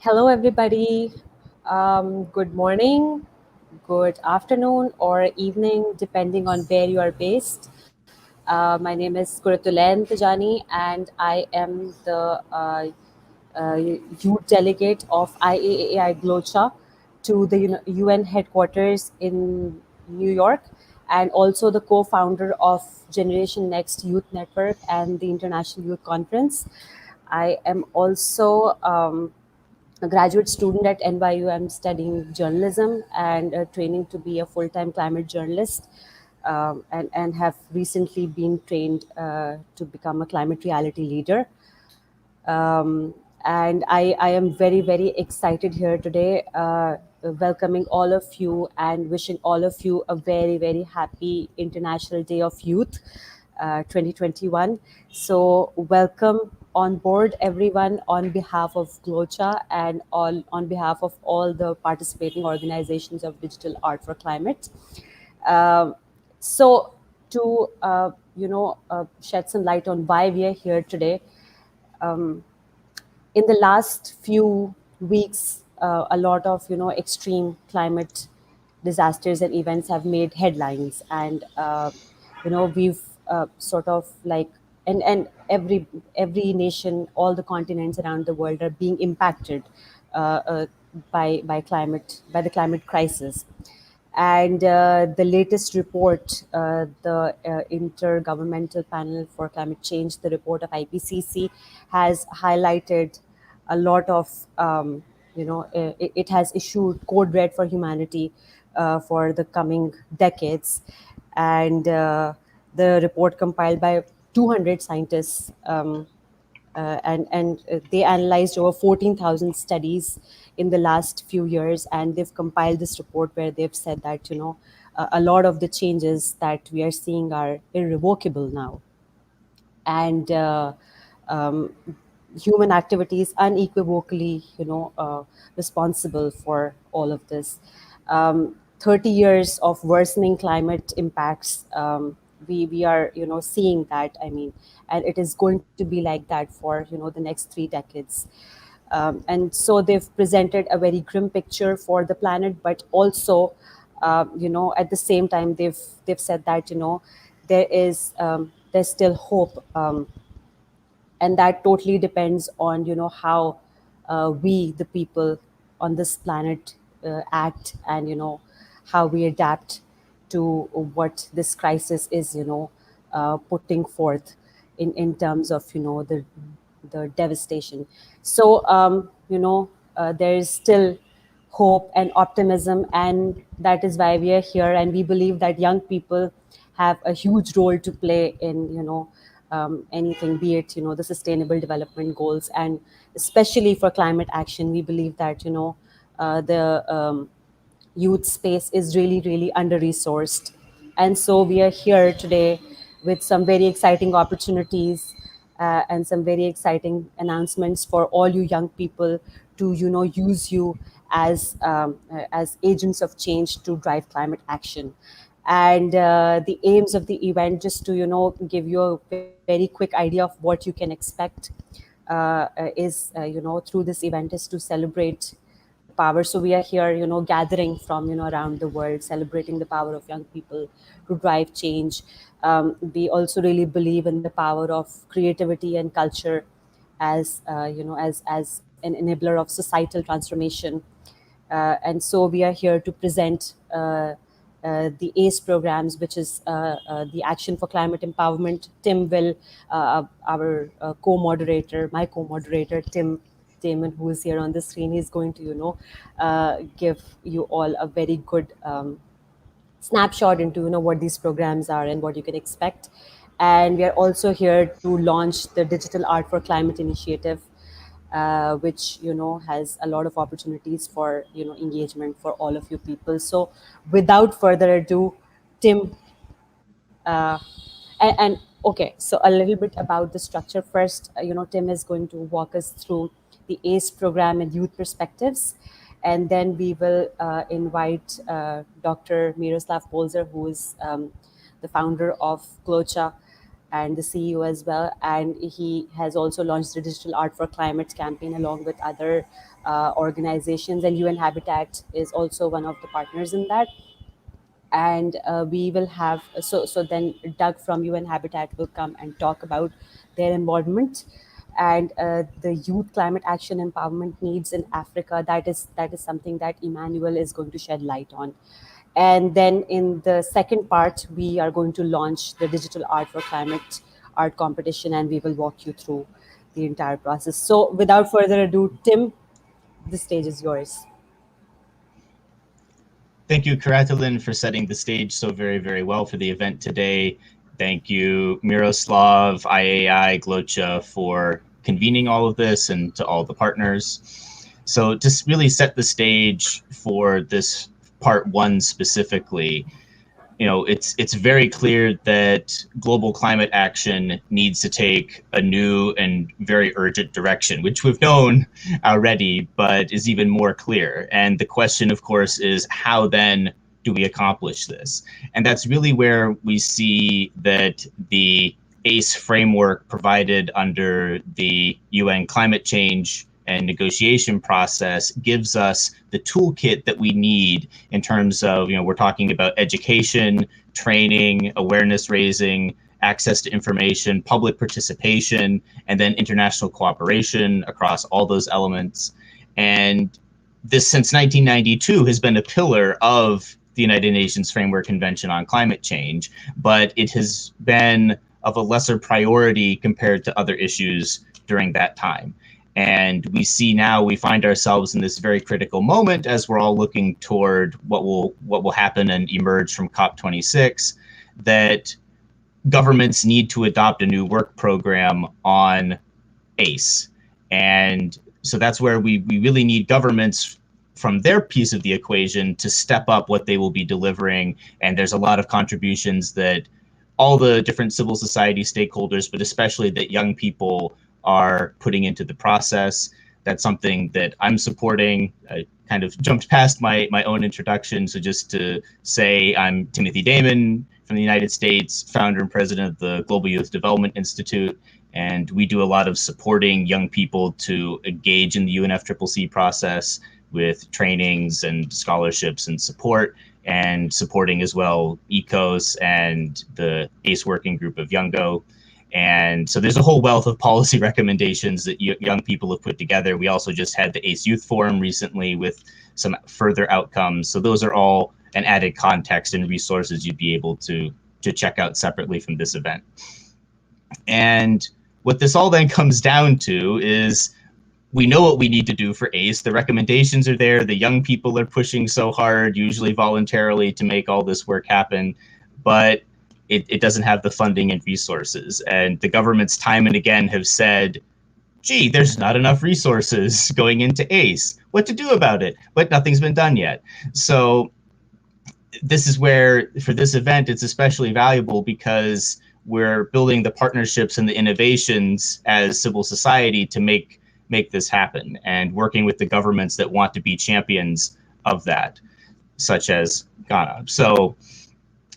Hello, everybody. Good morning, good afternoon, or evening, depending on where you are based. My name is Kuratulen Tijani, and I am the youth delegate of IAAI GLOCHA to the UN headquarters in New York, and also the co founder of Generation Next Youth Network and the International Youth Conference. I am also a graduate student at NYU. I'm studying journalism and training to be a full-time climate journalist, and have recently been trained to become a climate reality leader. Um, and I am very, very excited here today, welcoming all of you and wishing all of you a very, very happy International Day of Youth 2021. So, welcome on board, everyone, on behalf of GLOCHA and all on behalf of all the participating organizations of Digital Art for Climate. Um, so, to shed some light on why we are here today, in the last few weeks, a lot of extreme climate disasters and events have made headlines, and we've sort of like and every nation, all the continents around the world are being impacted by the climate crisis. And the latest report, the Intergovernmental Panel for Climate Change, the report of IPCC, has highlighted a lot of, it has issued code red for humanity for the coming decades. And the report, compiled by 200 scientists, and they analyzed over 14,000 studies in the last few years, and they've compiled this report where they've said that a lot of the changes that we are seeing are irrevocable now, and um, human activity is unequivocally responsible for all of this. 30 years of worsening climate impacts, we are seeing that, I mean, and it is going to be like that for the next 3 decades. And so they've presented a very grim picture for the planet, but also at the same time they've said that there's still hope, and that totally depends on how we, the people on this planet, act, and how we adapt to what this crisis is putting forth in terms of the devastation. So there is still hope and optimism, and that is why we are here, and we believe that young people have a huge role to play in anything, be it the sustainable development goals, and especially for climate action. We believe that the youth space is really, really under resourced. And so we are here today with some very exciting opportunities, and some very exciting announcements for all you young people to use you as agents of change to drive climate action. And the aims of the event, just to give you a very quick idea of what you can expect, is through this event, is to celebrate the power. So we are here gathering from around the world, celebrating the power of young people to drive change. We also really believe in the power of creativity and culture as as an enabler of societal transformation. And so we are here to present the ACE programs, which is the Action for Climate Empowerment. Tim will, our co-moderator, my co-moderator, Tim Damon, who is here on the screen, is going to, give you all a very good snapshot into what these programs are and what you can expect. And we are also here to launch the Digital Art for Climate initiative, which has a lot of opportunities for engagement for all of you people. So without further ado, Tim, and okay, so a little bit about the structure first. Tim is going to walk us through the ACE program and youth perspectives, and then we will invite Dr. Miroslav Polzer, who is the founder of GLOCHA, and the CEO as well. And he has also launched the Digital Art for Climate campaign along with other organizations, and UN Habitat is also one of the partners in that. And we will have, so then Doug from UN Habitat will come and talk about their involvement and the youth climate action empowerment needs in Africa. That is something that Emmanuel is going to shed light on. And then in the second part, we are going to launch the Digital Art for Climate art competition, and we will walk you through the entire process. So without further ado, Tim, the stage is yours. Thank you, Karatalin, for setting the stage so very, very well for the event today. Thank you, Miroslav, IAI, Glocha, for convening all of this, and to all the partners. So to really set the stage for this part one specifically, it's very clear that global climate action needs to take a new and very urgent direction, which we've known already, but is even more clear. And the question, of course, is how then do we accomplish this? And that's really where we see that the ACE framework provided under the UN climate change and negotiation process gives us the toolkit that we need in terms of, we're talking about education, training, awareness raising, access to information, public participation, and then international cooperation across all those elements. And this, since 1992, has been a pillar of the United Nations Framework Convention on Climate Change, but it has been of a lesser priority compared to other issues during that time. And we see now, we find ourselves in this very critical moment as we're all looking toward what will happen and emerge from COP26, that governments need to adopt a new work program on ACE. And so that's where we really need governments from their piece of the equation to step up what they will be delivering. And there's a lot of contributions that all the different civil society stakeholders, but especially that young people are putting into the process. That's something that I'm supporting. I kind of jumped past my own introduction. So just to say, I'm Timothy Damon from the United States, founder and president of the Global Youth Development Institute. And we do a lot of supporting young people to engage in the UNFCCC process with trainings and scholarships and support, and supporting as well ECOS and the ACE working group of Youngo. And so there's a whole wealth of policy recommendations that young people have put together. We also just had the ACE Youth Forum recently with some further outcomes. So those are all an added context and resources you'd be able to check out separately from this event. And what this all then comes down to is, we know what we need to do for ACE. The recommendations are there. The young people are pushing so hard, usually voluntarily, to make all this work happen. But it doesn't have the funding and resources. And the governments time and again have said, gee, there's not enough resources going into ACE. What to do about it? But nothing's been done yet. So this is where, for this event, it's especially valuable because we're building the partnerships and the innovations as civil society to make this happen, and working with the governments that want to be champions of that, such as Ghana. So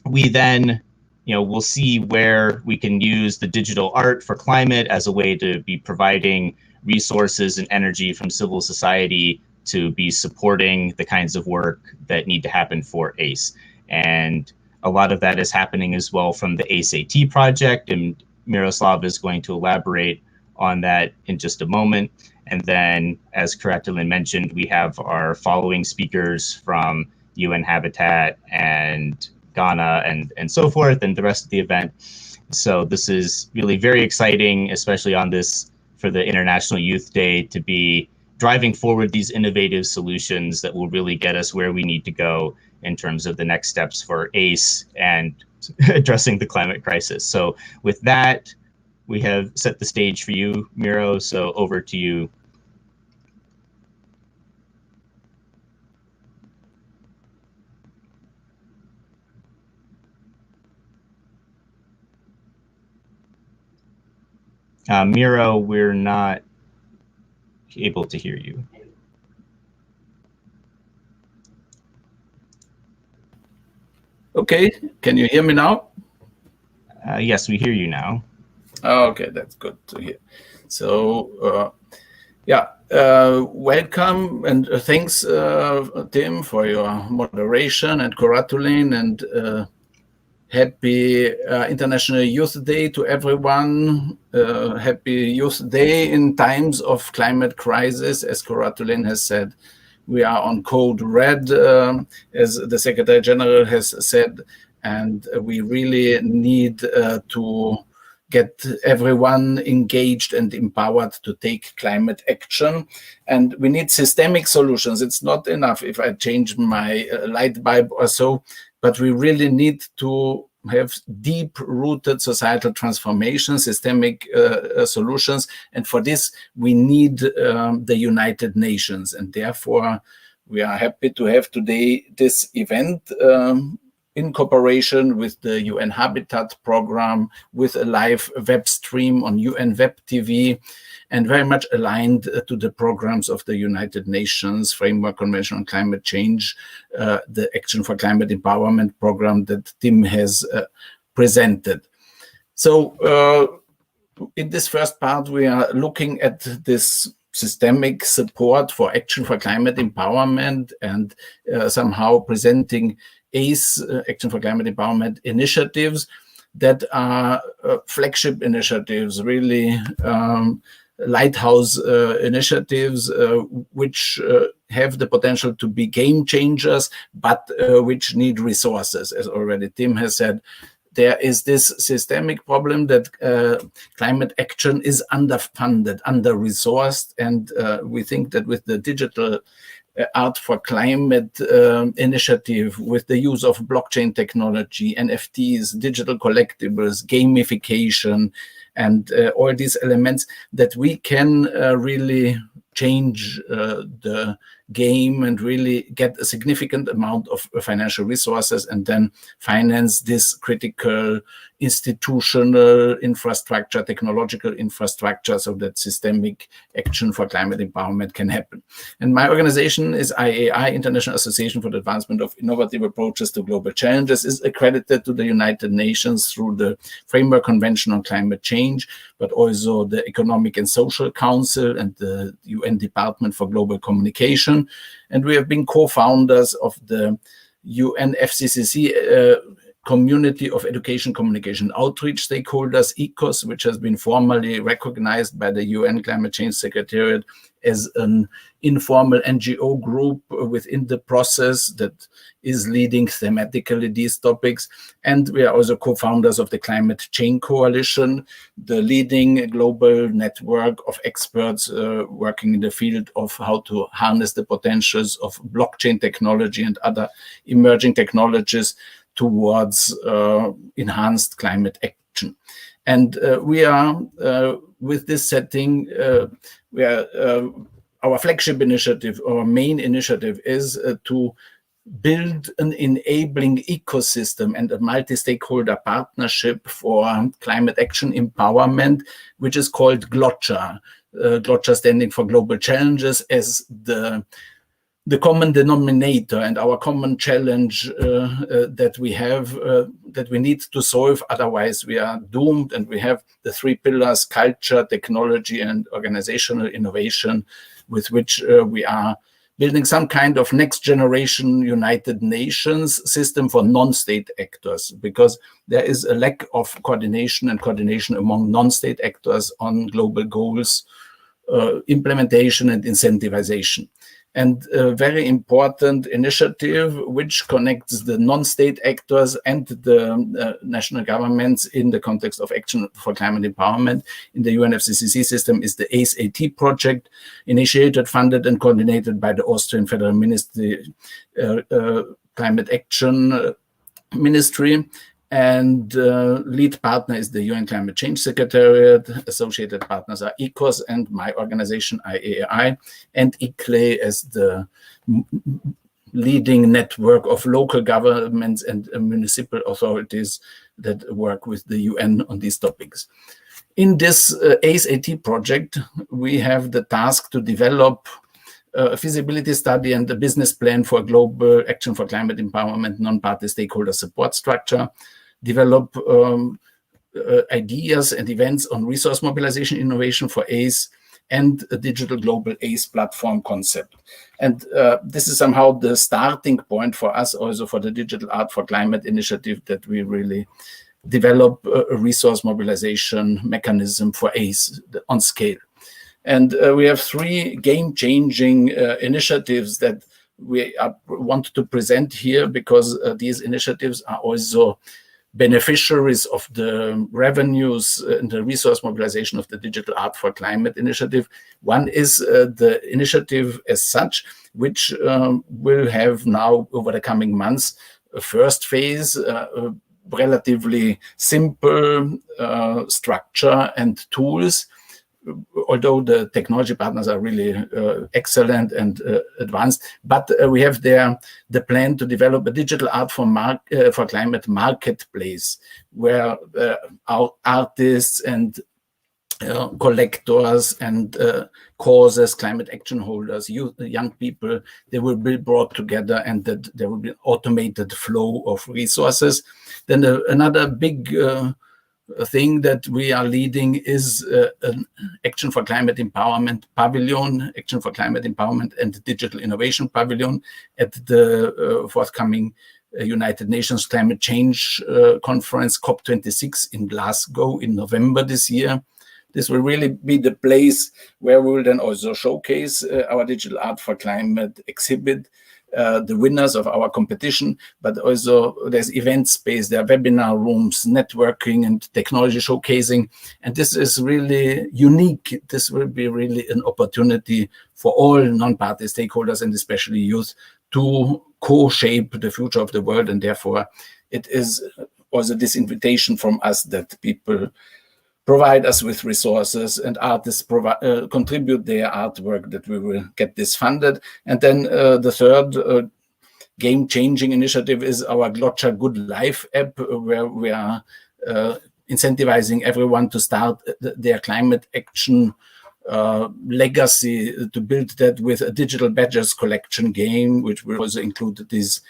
we then, we'll see where we can use the digital art for climate as a way to be providing resources and energy from civil society to be supporting the kinds of work that need to happen for ACE. And a lot of that is happening as well from the ACE-AT project, and Miroslav is going to elaborate on that in just a moment. And then, as Karatalin mentioned, we have our following speakers from UN Habitat and Ghana and so forth, and the rest of the event. So this is really very exciting, especially on this, for the International Youth Day, to be driving forward these innovative solutions that will really get us where we need to go in terms of the next steps for ACE and addressing the climate crisis. So with that, we have set the stage for you, Miro, so over to you. Miro, we're not able to hear you. Okay, can you hear me now? Yes, we hear you now. Okay, that's good to hear. So, welcome and thanks, Tim, for your moderation, and Coratuline, and happy International Youth Day to everyone. Happy Youth Day in times of climate crisis, as Coratuline has said. We are on code red, as the Secretary General has said, and we really need to get everyone engaged and empowered to take climate action. And we need systemic solutions. It's not enough if I change my light bulb or so, but we really need to have deep-rooted societal transformation, systemic solutions. And for this, we need the United Nations. And therefore, we are happy to have today this event in cooperation with the UN Habitat Program, with a live web stream on UN Web TV, and very much aligned to the programs of the United Nations Framework Convention on Climate Change, the Action for Climate Empowerment program that Tim has presented. So in this first part, we are looking at this systemic support for Action for Climate Empowerment, and somehow presenting ACE, Action for Climate Empowerment initiatives that are flagship initiatives, really lighthouse initiatives, which have the potential to be game changers, but which need resources. As already Tim has said, there is this systemic problem that climate action is underfunded, under-resourced, and we think that with the Digital Art for Climate initiative, with the use of blockchain technology, NFTs, digital collectibles, gamification, and all these elements, that we can really change the game and really get a significant amount of financial resources and then finance this critical institutional infrastructure, technological infrastructure, so that systemic action for climate empowerment can happen. And my organization is IAI, International Association for the Advancement of Innovative Approaches to Global Challenges, is accredited to the United Nations through the Framework Convention on Climate Change, but also the Economic and Social Council and the UN Department for Global Communication. And we have been co-founders of the UNFCCC Community of Education, Communication, Outreach Stakeholders, ECOS, which has been formally recognized by the UN Climate Change Secretariat as an informal NGO group within the process that is leading thematically these topics. And we are also co-founders of the Climate Chain Coalition, the leading global network of experts working in the field of how to harness the potentials of blockchain technology and other emerging technologies towards enhanced climate action. And we are, with this setting, our flagship initiative, our main initiative is to build an enabling ecosystem and a multi-stakeholder partnership for climate action empowerment, which is called GLOCHA. GLOCHA standing for Global Challenges, as the common denominator and our common challenge that we have, that we need to solve, otherwise we are doomed. And we have the three pillars: culture, technology, and organizational innovation, with which we are building some kind of next generation United Nations system for non-state actors, because there is a lack of coordination among non-state actors on global goals, implementation and incentivization. And a very important initiative which connects the non-state actors and the national governments in the context of action for climate empowerment in the UNFCCC system is the ACE-AT project, initiated, funded, and coordinated by the Austrian Federal Ministry Climate Action Ministry. And lead partner is the UN Climate Change Secretariat. Associated partners are ECOS and my organization, IAI, and ICLE as the leading network of local governments and municipal authorities that work with the UN on these topics. In this ACE-AT project, we have the task to develop a feasibility study and a business plan for global action for climate empowerment, non-party stakeholder support structure, develop ideas and events on resource mobilization innovation for ACE and a digital global ACE platform concept. And this is somehow the starting point for us also for the Digital Art for Climate initiative, that we really develop a resource mobilization mechanism for ACE on scale. And we have 3 game-changing initiatives that we want to present here, because these initiatives are also beneficiaries of the revenues and the resource mobilization of the Digital Art for Climate initiative. One is the initiative as such, which will have now over the coming months a first phase, relatively simple structure and tools, although the technology partners are really excellent and advanced. But we have there the plan to develop a digital art for climate marketplace, where our artists and collectors and causes, climate action holders, youth, young people, they will be brought together, and that there will be an automated flow of resources. Then another big thing that we are leading is an Action for Climate Empowerment Pavilion, Action for Climate Empowerment and Digital Innovation Pavilion at the forthcoming United Nations Climate Change Conference, COP26 in Glasgow in November this year. This will really be the place where we will then also showcase our Digital Art for Climate exhibit, the winners of our competition, but also there's event space, there are webinar rooms, networking and technology showcasing. And this is really unique. This will be really an opportunity for all non-party stakeholders, and especially youth, to co-shape the future of the world. And therefore, it is also this invitation from us that people provide us with resources and artists contribute their artwork, that we will get this funded. And then the third game-changing initiative is our Glotcha Good Life app, where we are incentivizing everyone to start their climate action legacy, to build that with a digital badges collection game, which will also include these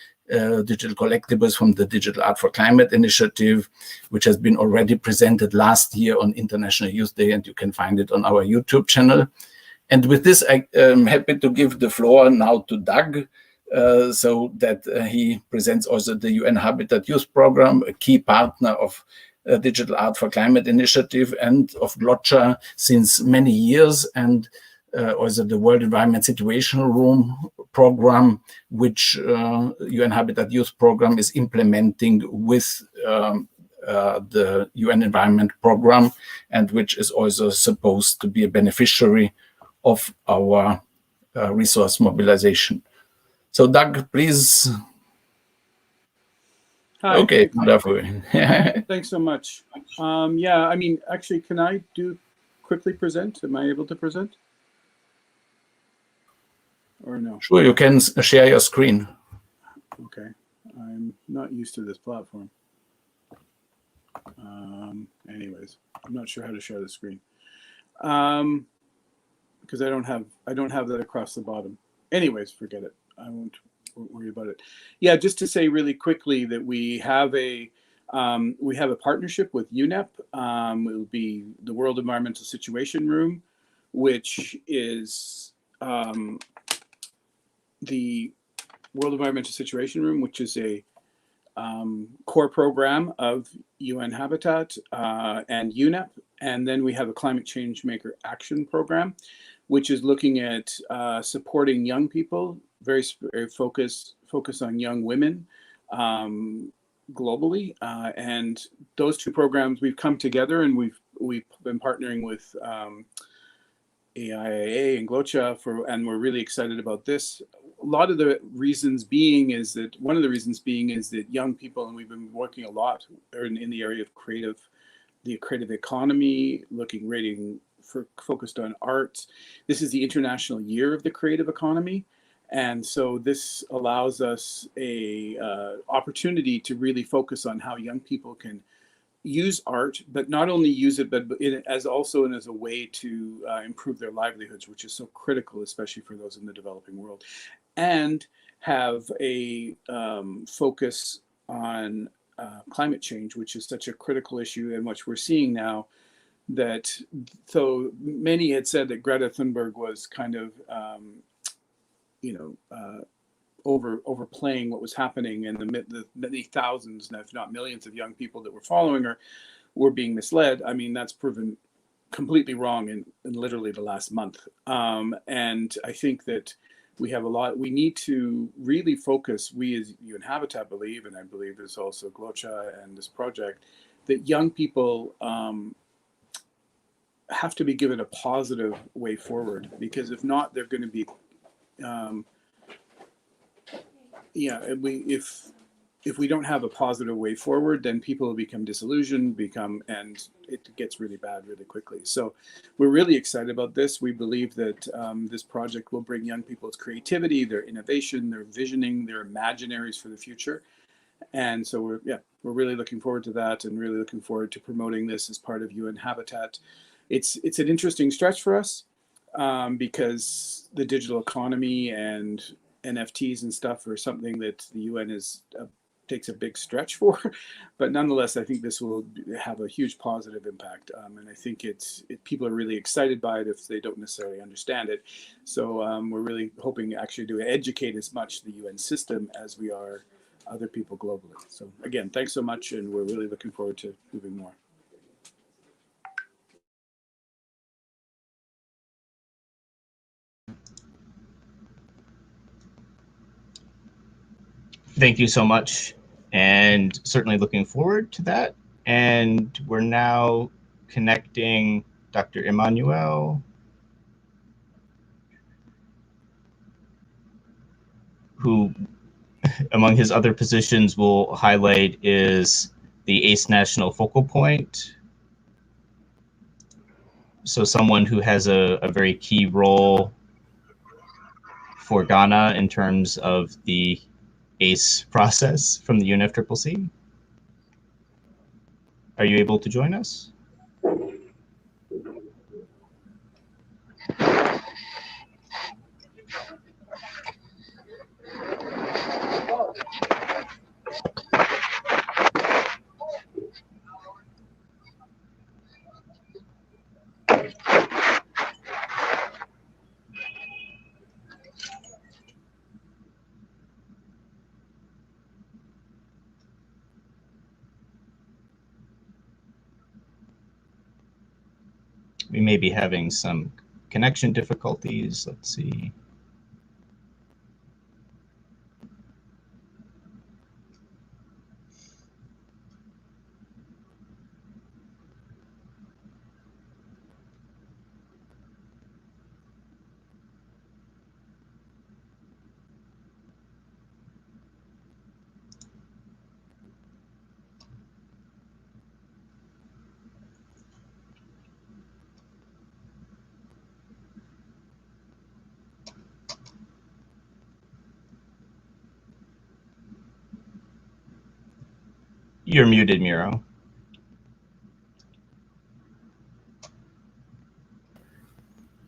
digital collectibles from the Digital Art for Climate initiative, which has been already presented last year on International Youth Day, and you can find it on our YouTube channel. And with this, I am happy to give the floor now to Doug, so that he presents also the UN Habitat Youth Program, a key partner of Digital Art for Climate initiative and of Glotcha since many years, and also the World Environment Situation Room program, which UN Habitat Youth Program is implementing with the UN Environment Program, and which is also supposed to be a beneficiary of our resource mobilization. So Doug, please. Hi. Okay, wonderful. Thanks so much. Yeah, I mean, actually, can I quickly present? Am I able to present? Or no? Sure, you can share your screen. Okay, I'm not used to this platform. Anyways, I'm not sure how to share the screen because I don't have that across the bottom. Anyways, forget it. I won't worry about it. Yeah, just to say really quickly that we have a partnership with UNEP. It will be the World Environmental Situation Room, which is the World Environmental Situation Room, which is a core program of UN Habitat and UNEP. And then we have a Climate Change Maker Action Program, which is looking at supporting young people, very focus on young women globally. And those two programs, we've come together, and we've been partnering with AIIA and Glotcha and we're really excited about this. One of the reasons being is that young people, and we've been working a lot in the area of the creative economy, focused on arts. This is the International Year of the Creative Economy. And so this allows us a opportunity to really focus on how young people can use art, but not only use it, but as a way to improve their livelihoods, which is so critical, especially for those in the developing world, and have a focus on climate change, which is such a critical issue, and which we're seeing now. That though many had said that Greta Thunberg was kind of overplaying what was happening, and the many thousands, if not millions, of young people that were following her were being misled. I mean, that's proven completely wrong in literally the last month. And I think that we need to really focus, we as UN Habitat believe, and I believe there's also Glocha and this project, that young people have to be given a positive way forward, because if not, they're going to be, if we don't have a positive way forward, then people will become disillusioned, and it gets really bad really quickly. So we're really excited about this. We believe that this project will bring young people's creativity, their innovation, their visioning, their imaginaries for the future. And so we're really looking forward to that, and really looking forward to promoting this as part of UN Habitat. It's an interesting stretch for us because the digital economy and NFTs and stuff are something that the UN takes a big stretch for, but nonetheless, I think this will have a huge positive impact, and I think people are really excited by it if they don't necessarily understand it. So we're really hoping actually to educate as much the UN system as we are other people globally. So again, thanks so much, and we're really looking forward to moving more. Thank you so much, and certainly looking forward to that. And we're now connecting Dr. Emmanuel, who among his other positions we'll highlight is the ACE National Focal Point. So someone who has a very key role for Ghana in terms of the ACE process from the UNFCCC. Are you able to join us? We may be having some connection difficulties. Let's see. You're muted, Miro.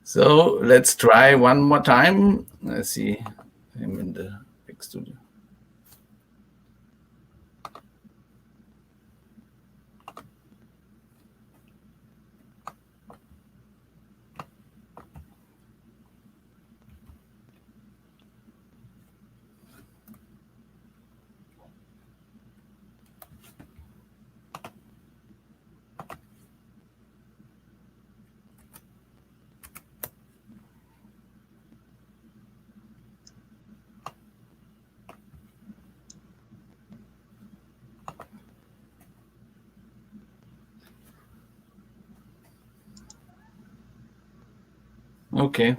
So let's try one more time. Let's see. I'm in the big studio. Okay.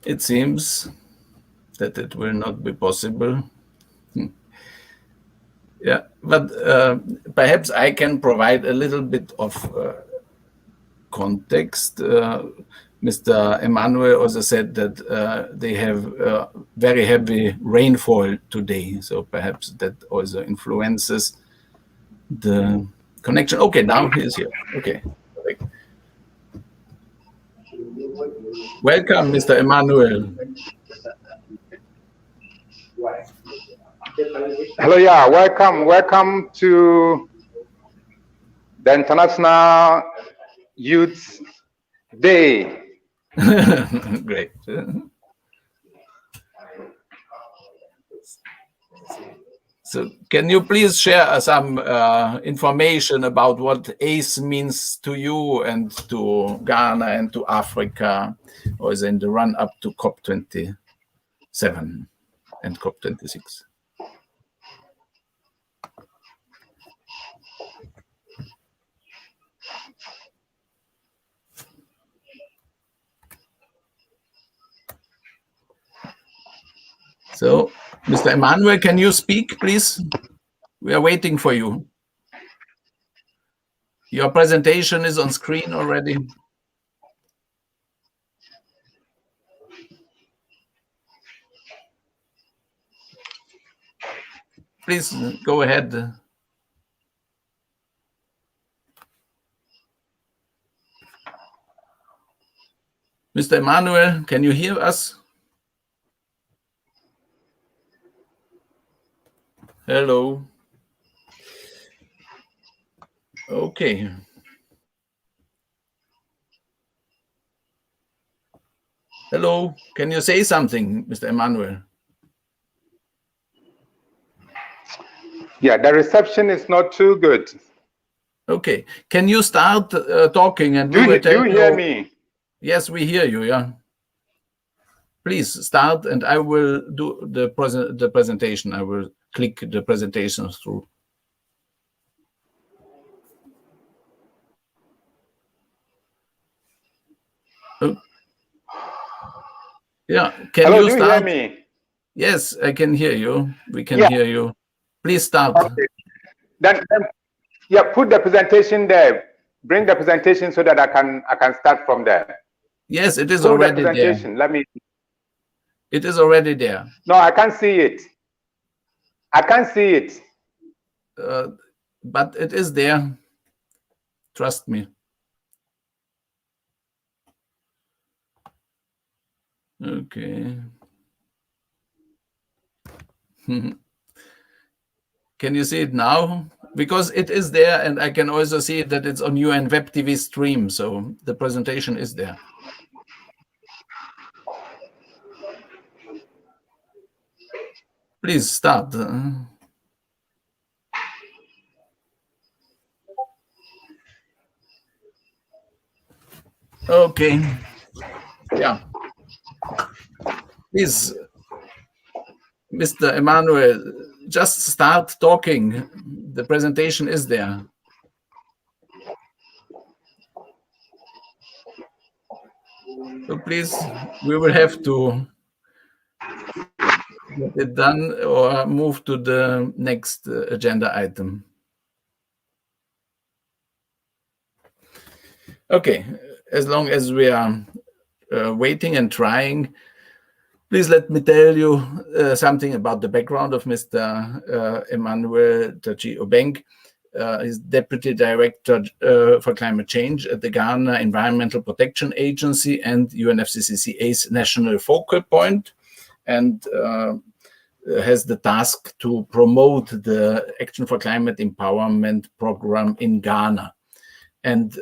It seems that it will not be possible. Yeah, but perhaps I can provide a little bit of context. Mr. Emmanuel also said that they have very heavy rainfall today, so perhaps that also influences the connection. Okay, now he is here. Okay. Welcome, Mr. Emmanuel. Hello, yeah, welcome to the International Youth Day. Great. So can you please share some information about what ACE means to you and to Ghana and to Africa, or is in the run-up to COP27 and COP26? So, Mr. Emmanuel, can you speak, please? We are waiting for you. Your presentation is on screen already. Please go ahead. Mr. Emmanuel, can you hear us? Hello. Okay. Hello. Can you say something, Mr. Emmanuel? Yeah, the reception is not too good. Okay. Can you start talking and do you hear me? Yes, we hear you. Yeah. Please start, and I will do the presentation. I will click the presentation through. Oh. Yeah. Can Hello, you start? Do you hear me? Yes, I can hear you. We can hear you. Please start. Okay. Then yeah, put the presentation there. Bring the presentation so that I can start from there. Yes, it is Put already the presentation. there. Let me. It is already there. No, I can't see it. I can't see it. But it is there. Trust me. Okay. Can you see it now? Because it is there, and I can also see that it's on UN Web TV stream, so the presentation is there. Please start. Okay. Yeah. Please, Mr. Emmanuel, just start talking. The presentation is there. So please, we will have to get it done or move to the next agenda item. Okay, as long as we are waiting and trying, please let me tell you something about the background of Mr. Emmanuel Tachi Obeng. He's Deputy Director for Climate Change at the Ghana Environmental Protection Agency and UNFCCC's National Focal Point, and has the task to promote the Action for Climate Empowerment program in Ghana. And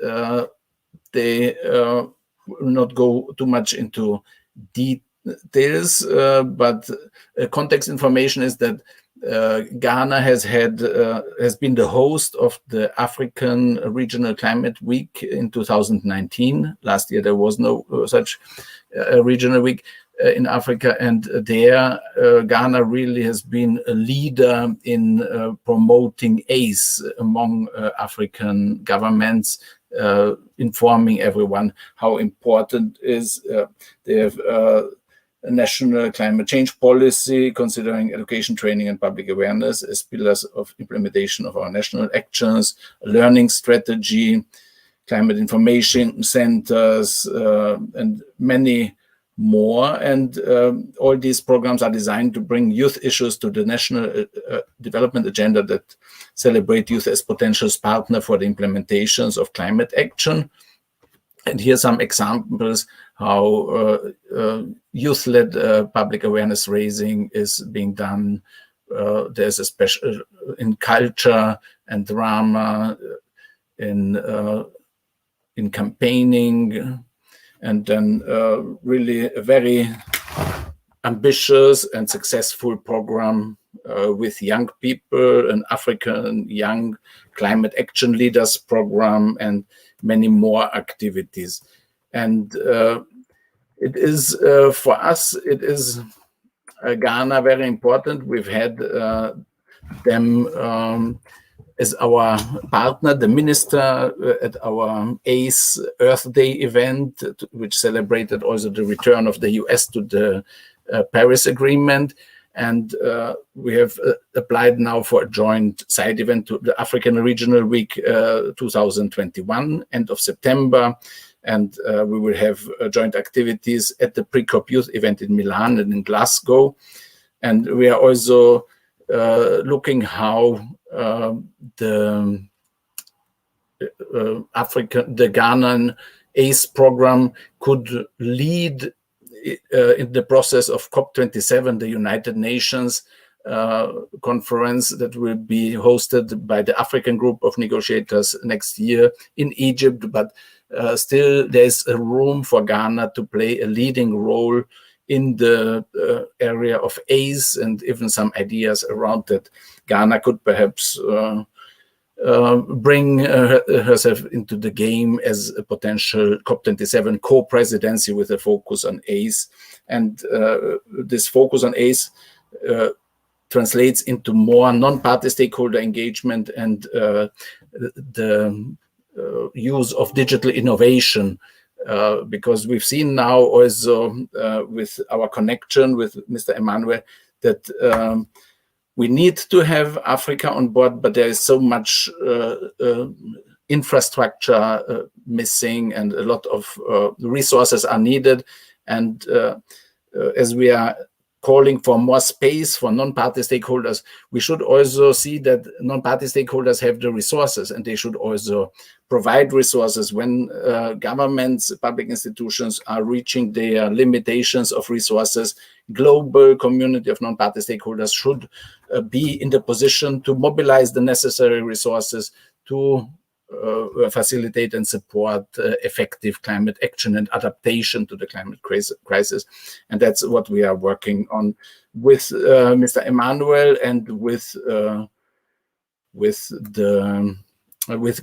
they will not go too much into details, but context information is that Ghana has been the host of the African Regional Climate Week in 2019. Last year there was no such regional week in Africa, and there Ghana really has been a leader in promoting ACE among African governments, informing everyone how important is they have a national climate change policy, considering education, training, and public awareness as pillars of implementation of our national actions, a learning strategy, climate information centers, and many more. And all these programs are designed to bring youth issues to the national development agenda that celebrate youth as potential partner for the implementations of climate action. And here are some examples how youth-led public awareness raising is being done. There's a special in culture and drama, in campaigning, and then really a very ambitious and successful program with young people, an African Young Climate Action Leaders program, and many more activities. And it is, for us, it is Ghana very important. We've had them as our partner, the minister at our ACE Earth Day event, which celebrated also the return of the US to the Paris Agreement. And we have applied now for a joint side event to the African Regional Week 2021, end of September. And we will have joint activities at the Pre-COP Youth event in Milan and in Glasgow. And we are also looking how the Ghanaian ACE program could lead in the process of COP27, the United Nations conference that will be hosted by the African Group of Negotiators next year in Egypt. But still, there's a room for Ghana to play a leading role in the area of ACE, and even some ideas around that. Ghana could perhaps bring herself into the game as a potential COP27 co-presidency with a focus on ACE. And this focus on ACE translates into more non-party stakeholder engagement and the use of digital innovation. Because we've seen now also with our connection with Mr. Emmanuel that we need to have Africa on board, but there is so much infrastructure missing, and a lot of resources are needed. And as we are calling for more space for non-party stakeholders, we should also see that non-party stakeholders have the resources, and they should also provide resources when governments, public institutions are reaching their limitations of resources. Global community of non-party stakeholders should be in the position to mobilize the necessary resources to facilitate and support effective climate action and adaptation to the climate crisis. And that's what we are working on with Mr. Emmanuel and with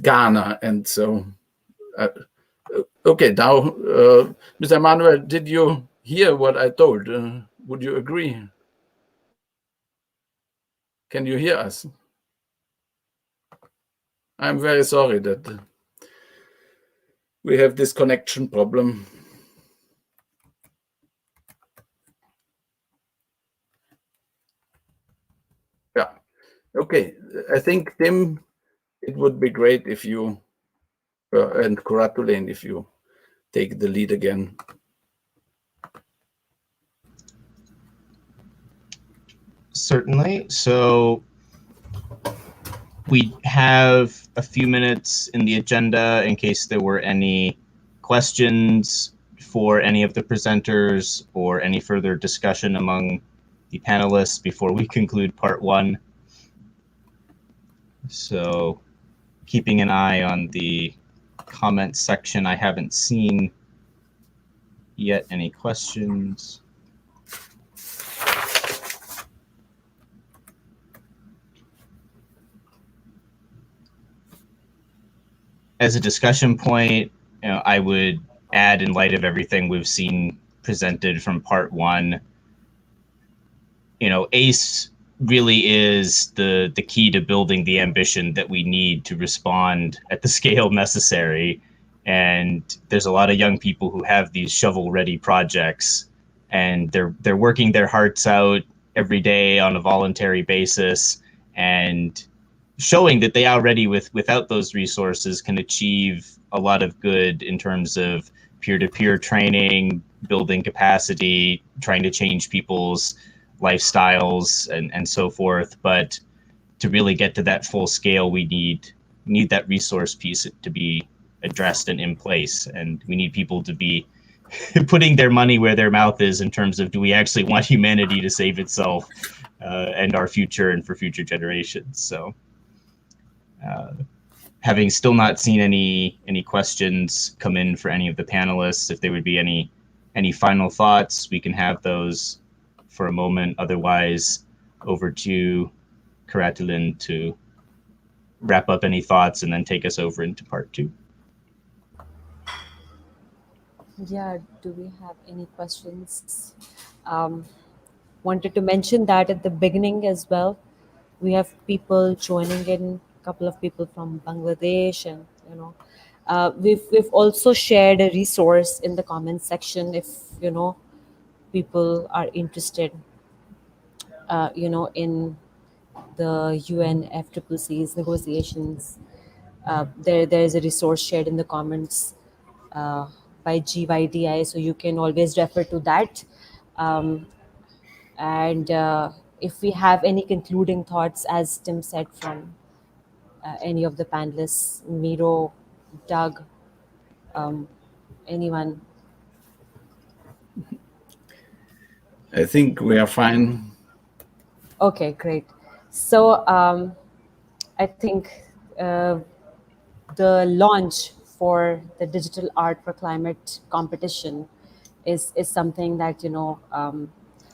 Ghana. And so, okay, now, Mr. Emmanuel, did you hear what I told? Would you agree? Can you hear us? I'm very sorry that we have this connection problem. Yeah, okay. I think, Tim, it would be great if you, and Kuratulain, if you take the lead again. Certainly. So we have a few minutes in the agenda in case there were any questions for any of the presenters or any further discussion among the panelists before we conclude part one. So keeping an eye on the comment section, I haven't seen yet any questions. As a discussion point, I would add, in light of everything we've seen presented from part one, ACE really is the key to building the ambition that we need to respond at the scale necessary. And there's a lot of young people who have these shovel-ready projects, and they're working their hearts out every day on a voluntary basis, and showing that they already, without those resources, can achieve a lot of good in terms of peer-to-peer training, building capacity, trying to change people's lifestyles and so forth. But to really get to that full scale, we need that resource piece to be addressed and in place. And we need people to be putting their money where their mouth is in terms of, do we actually want humanity to save itself and our future and for future generations? So having still not seen any questions come in for any of the panelists, if there would be any final thoughts, we can have those for a moment. Otherwise, over to Karatulin to wrap up any thoughts and then take us over into part 2. Yeah, do we have any questions? Wanted to mention that at the beginning as well. We have people joining in, a couple of people from Bangladesh, and we've also shared a resource in the comments section if people are interested in the UNFCCC's negotiations. There is a resource shared in the comments by GYDI, so you can always refer to that. And if we have any concluding thoughts, as Tim said, from any of the panelists, Miro, Doug, anyone? I think we are fine. Okay, great. So I think the launch for the Digital Art for Climate competition is something that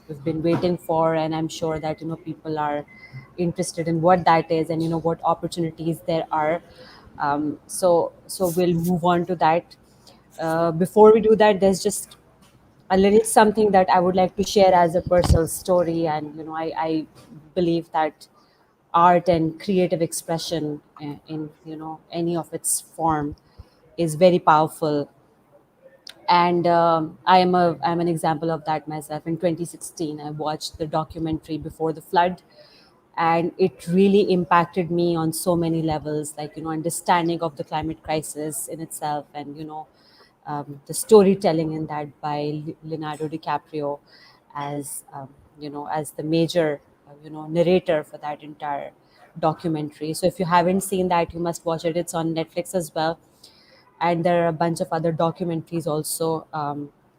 we've been waiting for, and I'm sure that people are interested in what that is and what opportunities there are. So we'll move on to that. Before we do that, there's just a little something that I would like to share as a personal story, and I believe that art and creative expression in any of its form is very powerful. And I'm an example of that myself. In 2016, I watched the documentary Before the Flood, and it really impacted me on so many levels, like understanding of the climate crisis in itself, and the storytelling in that by Leonardo DiCaprio as as the major narrator for that entire documentary. So if you haven't seen that, you must watch it. It's on Netflix as well, and there are a bunch of other documentaries also,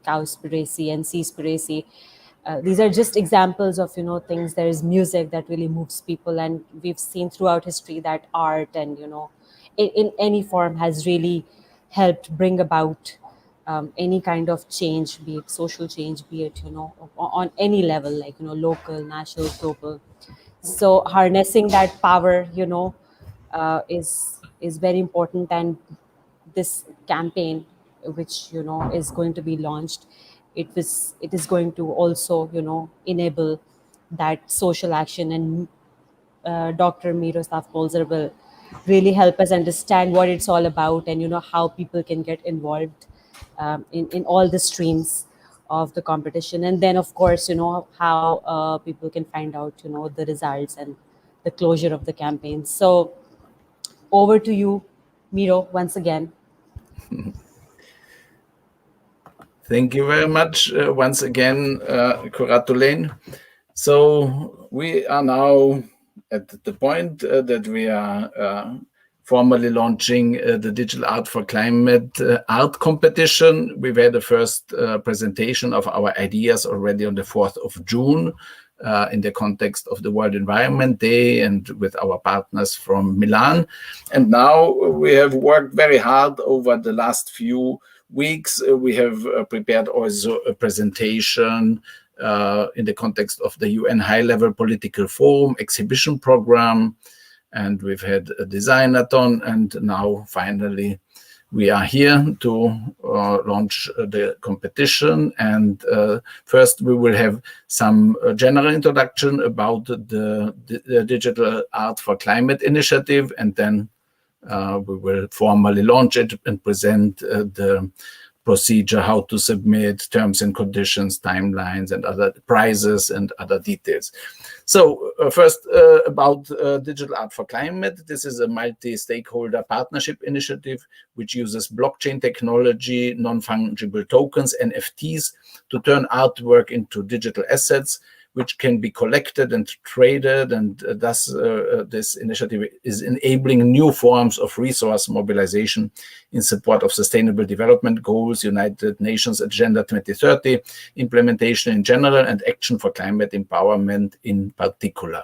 Cowspiracy and Seaspiracy. These are just examples of things. There is music that really moves people, and we've seen throughout history that art and in any form has really helped bring about any kind of change, be it social change, be it on any level, like local, national, global. So harnessing that power is very important. And this campaign, which is going to be launched, it is going to also enable that social action. And Dr. Miroslav Polzer will really help us understand what it's all about, and how people can get involved in all the streams of the competition. And then of course how people can find out the results and the closure of the campaign. So over to you, Miro, once again. Thank you very much once again, Karatulin. So we are now at the point that we are formally launching the Digital Art for Climate art competition. We've had the first presentation of our ideas already on the 4th of June in the context of the World Environment Day and with our partners from Milan. And now we have worked very hard over the last few weeks. We have prepared also a presentation in the context of the UN High-Level Political Forum exhibition program, and we've had a design-a-thon, and now finally we are here to launch the competition. And first we will have some general introduction about the Digital Art for Climate initiative, and then we will formally launch it and present the procedure, how to submit, terms and conditions, timelines, and other prizes and other details. So first about Digital Art for Climate. This is a multi-stakeholder partnership initiative which uses blockchain technology, non-fungible tokens, NFTs, to turn artwork into digital assets which can be collected and traded, and thus this initiative is enabling new forms of resource mobilization in support of sustainable development goals, United Nations Agenda 2030 implementation in general, and action for climate empowerment in particular.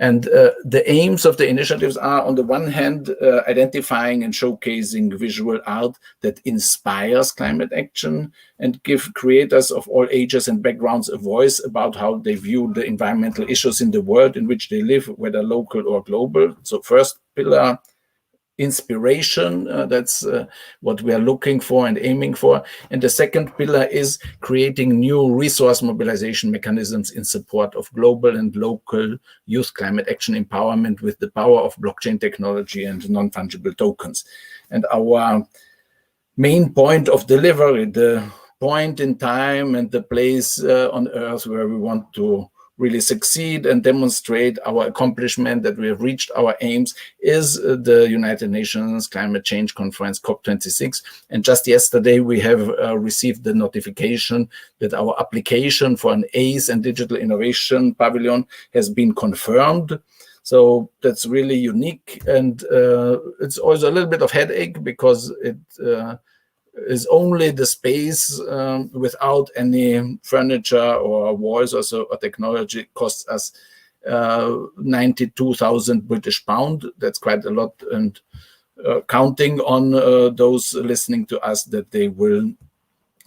And the aims of the initiatives are, on the one hand, identifying and showcasing visual art that inspires climate action and give creators of all ages and backgrounds a voice about how they view the environmental issues in the world in which they live, whether local or global. So first pillar, inspiration, that's what we are looking for and aiming for. And the second pillar is creating new resource mobilization mechanisms in support of global and local youth climate action empowerment with the power of blockchain technology and non-fungible tokens. And our main point of delivery, the point in time and the place on Earth where we want to really succeed and demonstrate our accomplishment, that we have reached our aims, is the United Nations Climate Change Conference COP26. And just yesterday, we have received the notification that our application for an ACE and Digital Innovation Pavilion has been confirmed. So that's really unique. And it's also a little bit of headache because it is only the space without any furniture or walls or so. Or technology costs us 92,000 British pound. That's quite a lot, and counting on those listening to us that they will,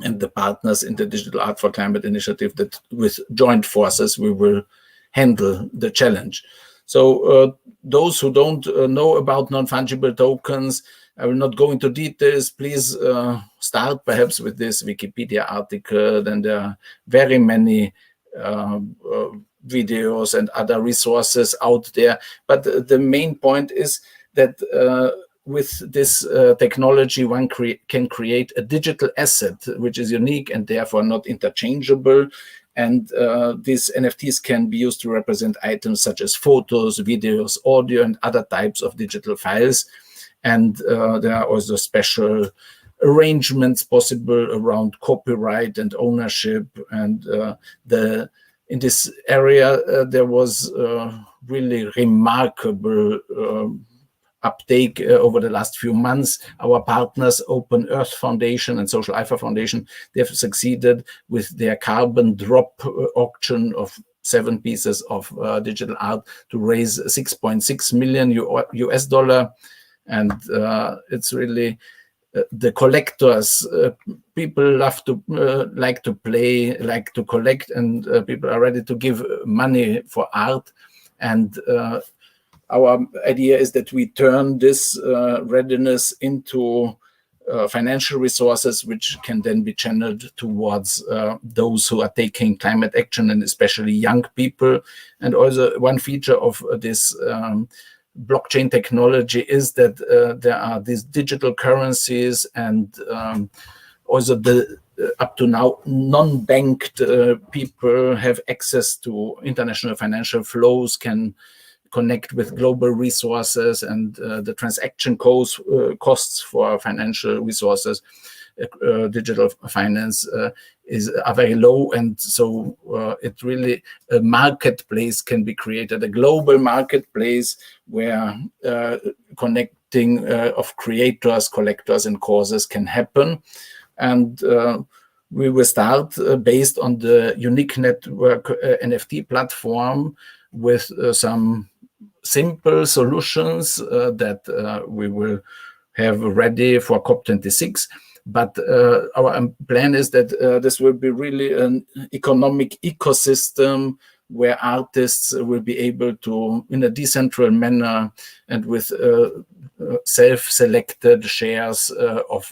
and the partners in the Digital Art for Climate initiative, that with joint forces we will handle the challenge. So those who don't know about non-fungible tokens, I will not go into details. Please start perhaps with this Wikipedia article. Then there are very many videos and other resources out there. But the main point is that with this technology, one can create a digital asset, which is unique and therefore not interchangeable. And these NFTs can be used to represent items such as photos, videos, audio, and other types of digital files. And there are also special arrangements possible around copyright and ownership. And in this area, there was really remarkable uptake over the last few months. Our partners, Open Earth Foundation and Social Alpha Foundation, they have succeeded with their carbon drop auction of 7 pieces of digital art to raise $6.6 million US dollar. And it's really the collectors. People love to like to play, like to collect, and people are ready to give money for art. And our idea is that we turn this readiness into financial resources, which can then be channeled towards those who are taking climate action, and especially young people. And also one feature of this blockchain technology is that there are these digital currencies, and also the up to now non-banked people have access to international financial flows, can connect with global resources, and the transaction costs for financial resources, digital finance, are very low. And so it really, a marketplace can be created, a global marketplace where connecting of creators, collectors, and causes can happen. And we will start based on the Unique Network NFT platform with some simple solutions that we will have ready for COP26. But our plan is that this will be really an economic ecosystem where artists will be able to, in a decentral manner and with self-selected shares of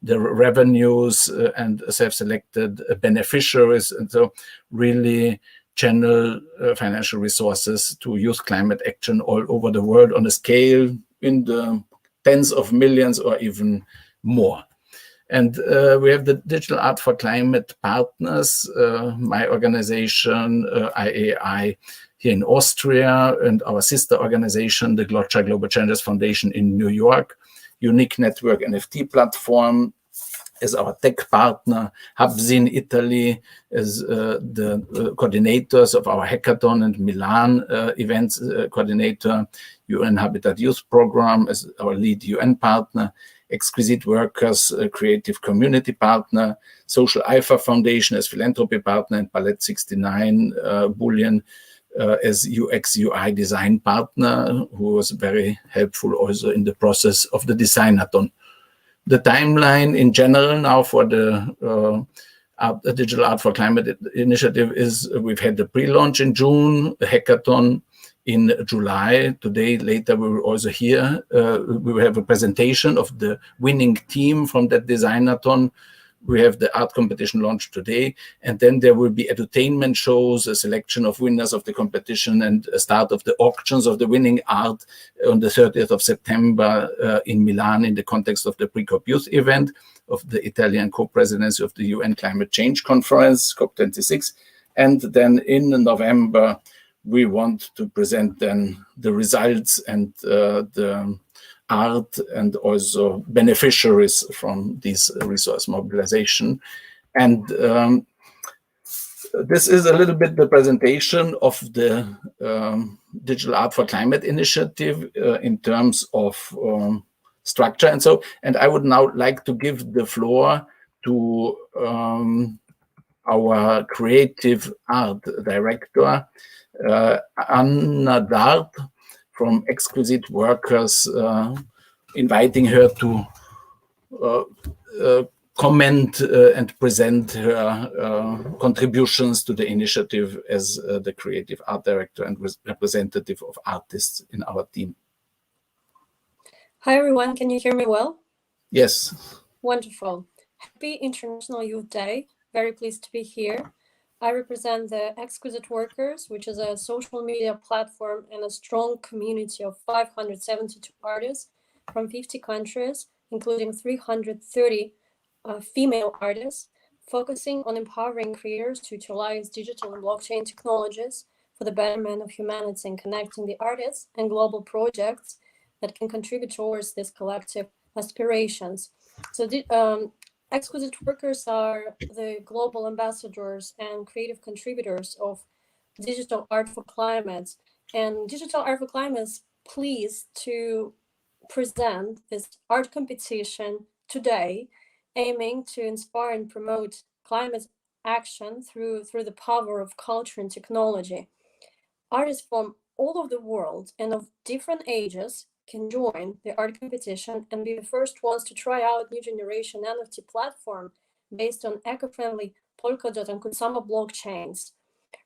the revenues and self-selected beneficiaries, and so really channel financial resources to youth climate action all over the world on a scale in the tens of millions or even more. And we have the Digital Art for Climate partners, my organization, IAI, here in Austria, and our sister organization, the Global Challenges Foundation in New York, Unique Network NFT platform, as our tech partner, Hubs in Italy as the coordinators of our hackathon, and Milan events coordinator, UN Habitat Youth Program as our lead UN partner, Exquisite Workers creative community partner, Social Alpha Foundation as philanthropy partner, and Ballet 69 Bullion as UX UI design partner, who was very helpful also in the process of the designathon. The timeline in general now for the Digital Art for Climate initiative is we've had the pre-launch in June, a hackathon in July. Today, later, we will also hear, we will have a presentation of the winning team from that designathon. We have the art competition launched today, and then there will be edutainment shows, a selection of winners of the competition, and a start of the auctions of the winning art on the 30th of September in Milan in the context of the Pre-COP Youth event of the Italian co-presidency of the UN Climate Change Conference, COP26. And then in November, we want to present then the results and the art and also beneficiaries from this resource mobilization. And this is a little bit the presentation of the Digital Art for Climate initiative in terms of structure. And I would now like to give the floor to our creative art director, Anna Dart, from Exquisite Workers, inviting her to comment and present her contributions to the initiative as the creative art director and representative of artists in our team. Hi everyone, can you hear me well? Yes. Wonderful. Happy International Youth Day. Very pleased to be here. I represent the Exquisite Workers, which is a social media platform and a strong community of 572 artists from 50 countries, including 330 female artists, focusing on empowering creators to utilize digital and blockchain technologies for the betterment of humanity and connecting the artists and global projects that can contribute towards these collective aspirations. So Exquisite Workers are the global ambassadors and creative contributors of Digital Art for Climate. And Digital Art for Climate is pleased to present this art competition today, aiming to inspire and promote climate action through the power of culture and technology. Artists from all over the world and of different ages can join the art competition and be the first ones to try out new generation NFT platform based on eco-friendly Polkadot and Kusama blockchains.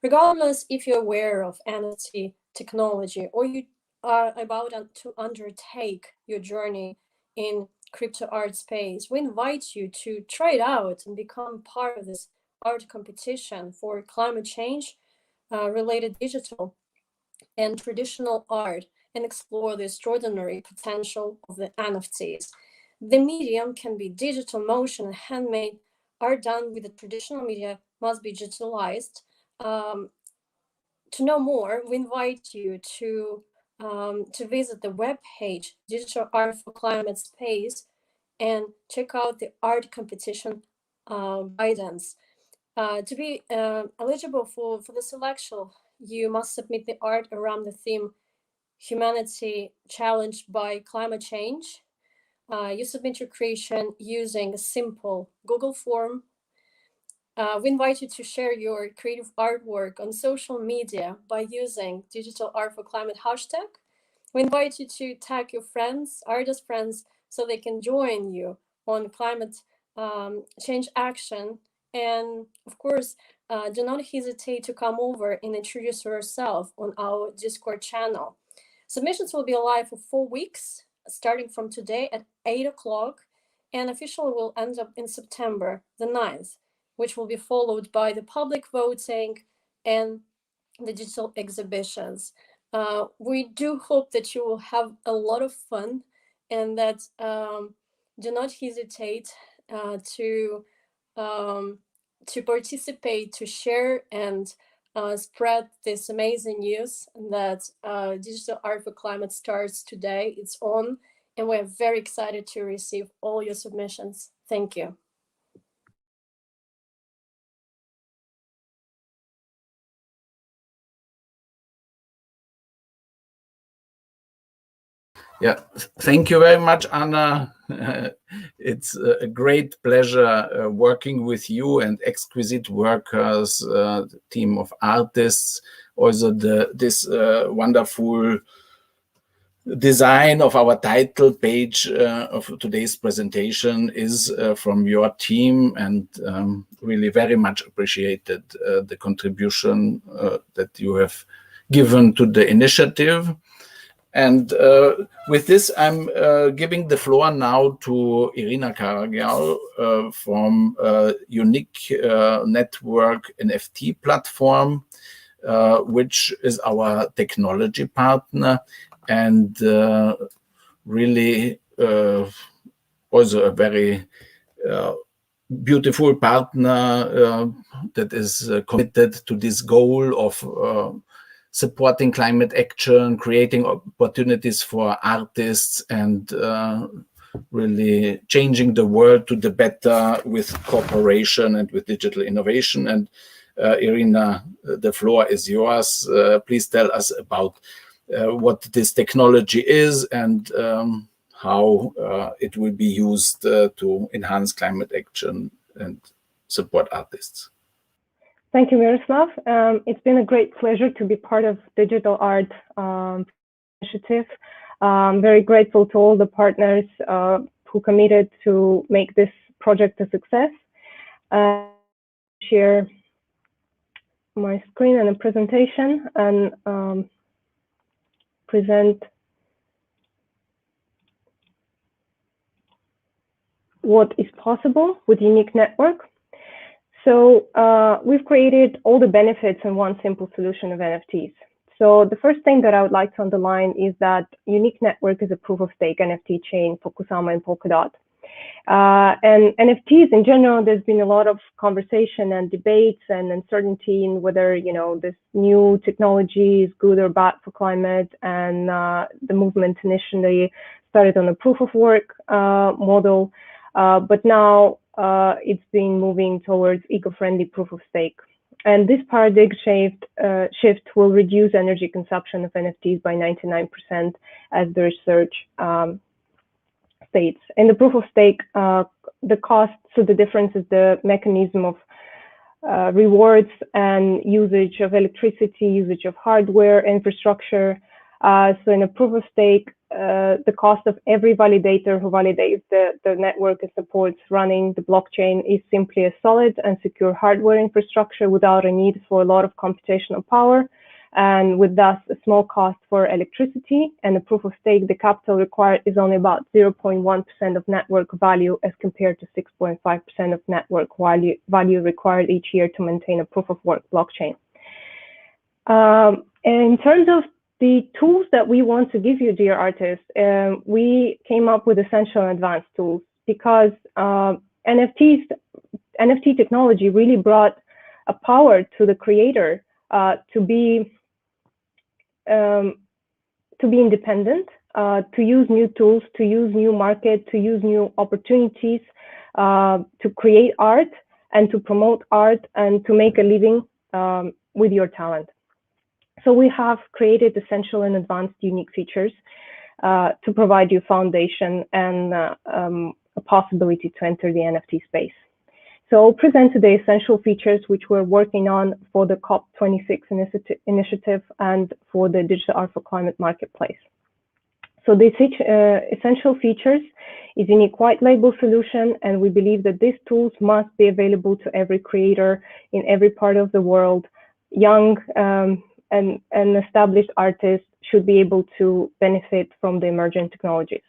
Regardless if you're aware of NFT technology or you are about to undertake your journey in crypto art space, we invite you to try it out and become part of this art competition for climate change related digital and traditional art and explore the extraordinary potential of the NFTs. The medium can be digital, motion, and handmade. Art done with the traditional media must be digitalized. To know more, we invite you to visit the webpage Digital Art for Climate Space and check out the art competition guidance. To be eligible for the selection, you must submit the art around the theme Humanity Challenged by Climate Change. You submit your creation using a simple Google form. We invite you to share your creative artwork on social media by using Digital Art for Climate hashtag. We invite you to tag your friends, artist friends, so they can join you on climate change action. And of course, do not hesitate to come over and introduce yourself on our Discord channel. Submissions will be live for 4 weeks, starting from today at 8 o'clock, and officially will end up in September the 9th, which will be followed by the public voting and the digital exhibitions. We do hope that you will have a lot of fun and that do not hesitate to participate, to share, and spread this amazing news that Digital Art for Climate starts today. It's on, and we're very excited to receive all your submissions. Thank you. Yeah, thank you very much, Anna. It's a great pleasure working with you and Exquisite Workers, team of artists. Also, this wonderful design of our title page of today's presentation is from your team, and really very much appreciated the contribution that you have given to the initiative. And with this, I'm giving the floor now to Irina Karagial from Unique Network NFT platform, which is our technology partner, and really also a very beautiful partner that is committed to this goal of supporting climate action, creating opportunities for artists, and really changing the world to the better with cooperation and with digital innovation. And Irina, the floor is yours. Please tell us about what this technology is and how it will be used to enhance climate action and support artists. Thank you, Miroslav. It's been a great pleasure to be part of Digital Art initiative. I'm very grateful to all the partners who committed to make this project a success. Share my screen and a presentation and present what is possible with Unique Network. So we've created all the benefits in one simple solution of NFTs. So the first thing that I would like to underline is that Unique Network is a proof-of-stake NFT chain for Kusama and Polkadot. And NFTs in general, there's been a lot of conversation and debates and uncertainty in whether, this new technology is good or bad for climate. And the movement initially started on a proof-of-work model, but now it's been moving towards eco-friendly proof-of-stake. And this paradigm shift will reduce energy consumption of NFTs by 99%, as the research states. In the proof-of-stake, the cost, so the difference is the mechanism of rewards and usage of electricity, usage of hardware, infrastructure. So in a proof-of-stake, the cost of every validator who validates the network and supports running the blockchain is simply a solid and secure hardware infrastructure without a need for a lot of computational power, and with thus a small cost for electricity. And the proof-of-stake, the capital required is only about 0.1% of network value, as compared to 6.5% of network value required each year to maintain a proof-of-work blockchain. In terms of the tools that we want to give you, dear artists, we came up with essential and advanced tools, because NFT technology really brought a power to the creator to be independent, to use new tools, to use new market, to use new opportunities, to create art and to promote art and to make a living with your talent. So we have created essential and advanced unique features to provide you foundation and a possibility to enter the NFT space. So I'll present today essential features which we're working on for the COP26 initiative and for the DigitalArt4Climate marketplace. So the essential features is a unique white label solution, and we believe that these tools must be available to every creator in every part of the world. Young and established artists should be able to benefit from the emerging technologies.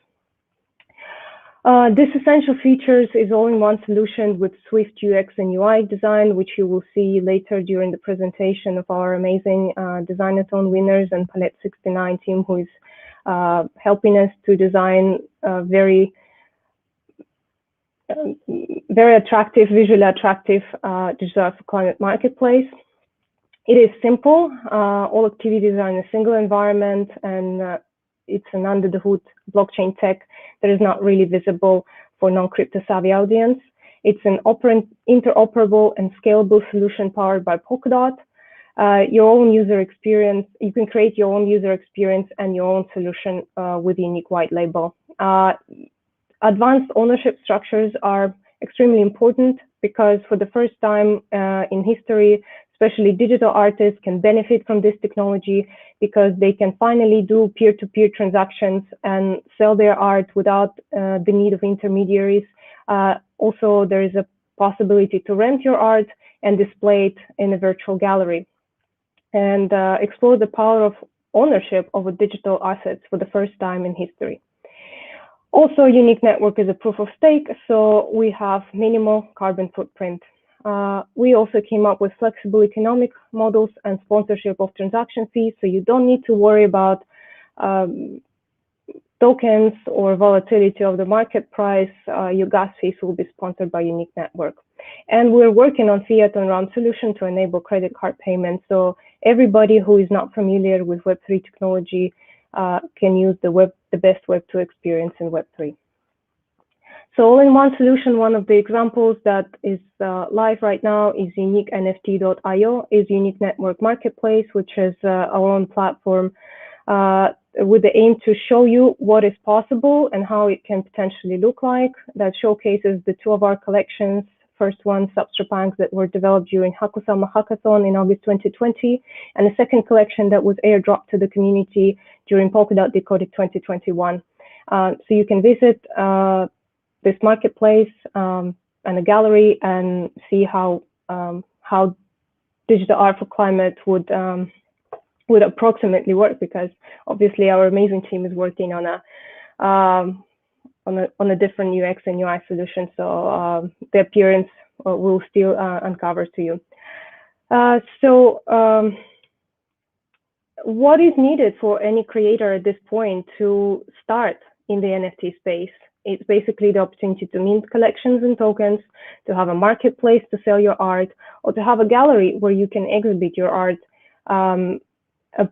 This essential features is all-in-one solution with swift UX and UI design, which you will see later during the presentation of our amazing Designathon winners and Palette 69 team, who is helping us to design a very attractive, visually attractive DigitalArt4Climate marketplace. It is simple. All activities are in a single environment, and it's an under-the-hood blockchain tech that is not really visible for non-crypto savvy audience. It's an interoperable and scalable solution powered by Polkadot. your own user experience. You can create your own user experience and your own solution with unique white label. Advanced ownership structures are extremely important because for the first time in history, especially digital artists can benefit from this technology because they can finally do peer-to-peer transactions and sell their art without the need of intermediaries. Also, there is a possibility to rent your art and display it in a virtual gallery and explore the power of ownership over digital assets for the first time in history. Also, Unique Network is a proof of stake, so we have minimal carbon footprint. We also came up with flexible economic models and sponsorship of transaction fees, so you don't need to worry about tokens or volatility of the market price. Your gas fees will be sponsored by Unique Network. And we're working on fiat on ramp solution to enable credit card payments, so everybody who is not familiar with Web3 technology can use the best Web2 experience in Web3. So all-in-one solution, one of the examples that is live right now is uniquenft.io, is Unique Network Marketplace, which is our own platform with the aim to show you what is possible and how it can potentially look like. That showcases the two of our collections. First one, Substrate Banks, that were developed during Hakusama Hackathon in August 2020, and a second collection that was airdropped to the community during Polkadot Decoded 2021. So you can visit this marketplace and a gallery and see how Digital Art for Climate would approximately work, because obviously our amazing team is working on a different UX and UI solution, so the appearance will still uncover to you. What is needed for any creator at this point to start in the NFT space? It's basically the opportunity to mint collections and tokens, to have a marketplace to sell your art, or to have a gallery where you can exhibit your art,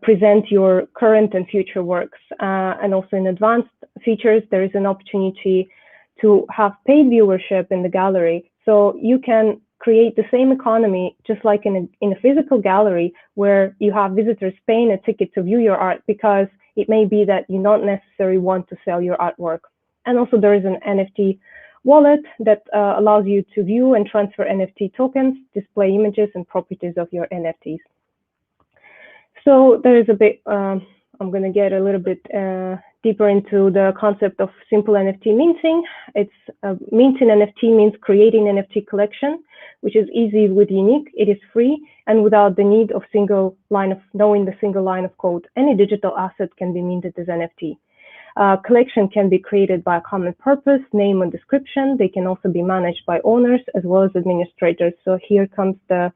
present your current and future works. And also in advanced features, there is an opportunity to have paid viewership in the gallery. So you can create the same economy, just like in a physical gallery, where you have visitors paying a ticket to view your art, because it may be that you don't necessarily want to sell your artwork. And also there is an NFT wallet that allows you to view and transfer NFT tokens, display images and properties of your NFTs. So there is a bit, I'm going to get a little bit deeper into the concept of simple NFT minting. It's minting NFT means creating NFT collection, which is easy with Unique. It is free and without the need of knowing the single line of code. Any digital asset can be minted as NFT. Collection can be created by a common purpose, name and description. They can also be managed by owners as well as administrators. So here comes the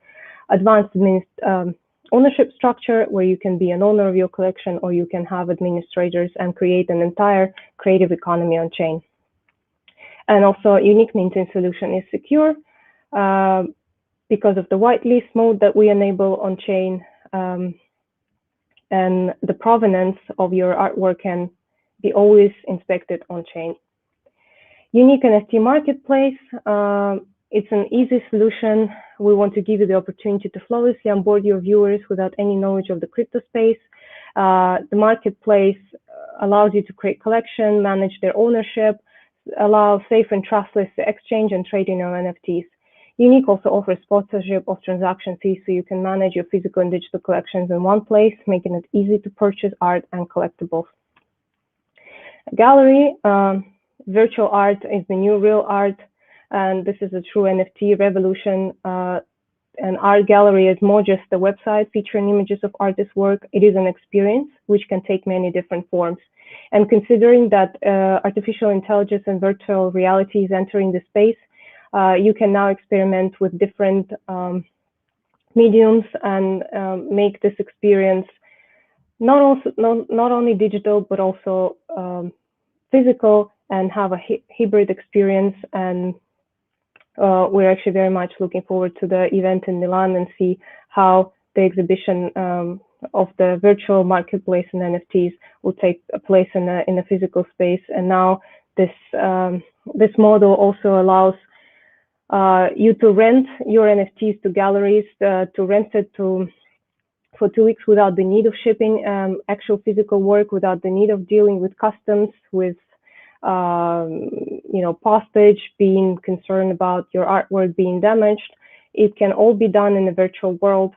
advanced ownership structure, where you can be an owner of your collection, or you can have administrators and create an entire creative economy on chain. And also Unique minting solution is secure because of the whitelist mode that we enable on chain, and the provenance of your artwork can be always inspected on chain. Unique NFT Marketplace, it's an easy solution. We want to give you the opportunity to flawlessly onboard your viewers without any knowledge of the crypto space. The marketplace allows you to create collection, manage their ownership, allow safe and trustless exchange and trading on NFTs. Unique also offers sponsorship of transaction fees, so you can manage your physical and digital collections in one place, making it easy to purchase art and collectibles. Gallery, virtual art is the new real art, and this is a true NFT revolution. An art gallery is more just a website featuring images of artists' work. It is an experience which can take many different forms. And considering that artificial intelligence and virtual reality is entering the space, you can now experiment with different mediums and make this experience not only digital, but also physical, and have a hybrid experience. And we're actually very much looking forward to the event in Milan and see how the exhibition of the virtual marketplace and NFTs will take place in a physical space. And now this model also allows you to rent your NFTs to galleries, to rent it to for 2 weeks without the need of shipping actual physical work, without the need of dealing with customs, with postage, being concerned about your artwork being damaged. It can all be done in a virtual world,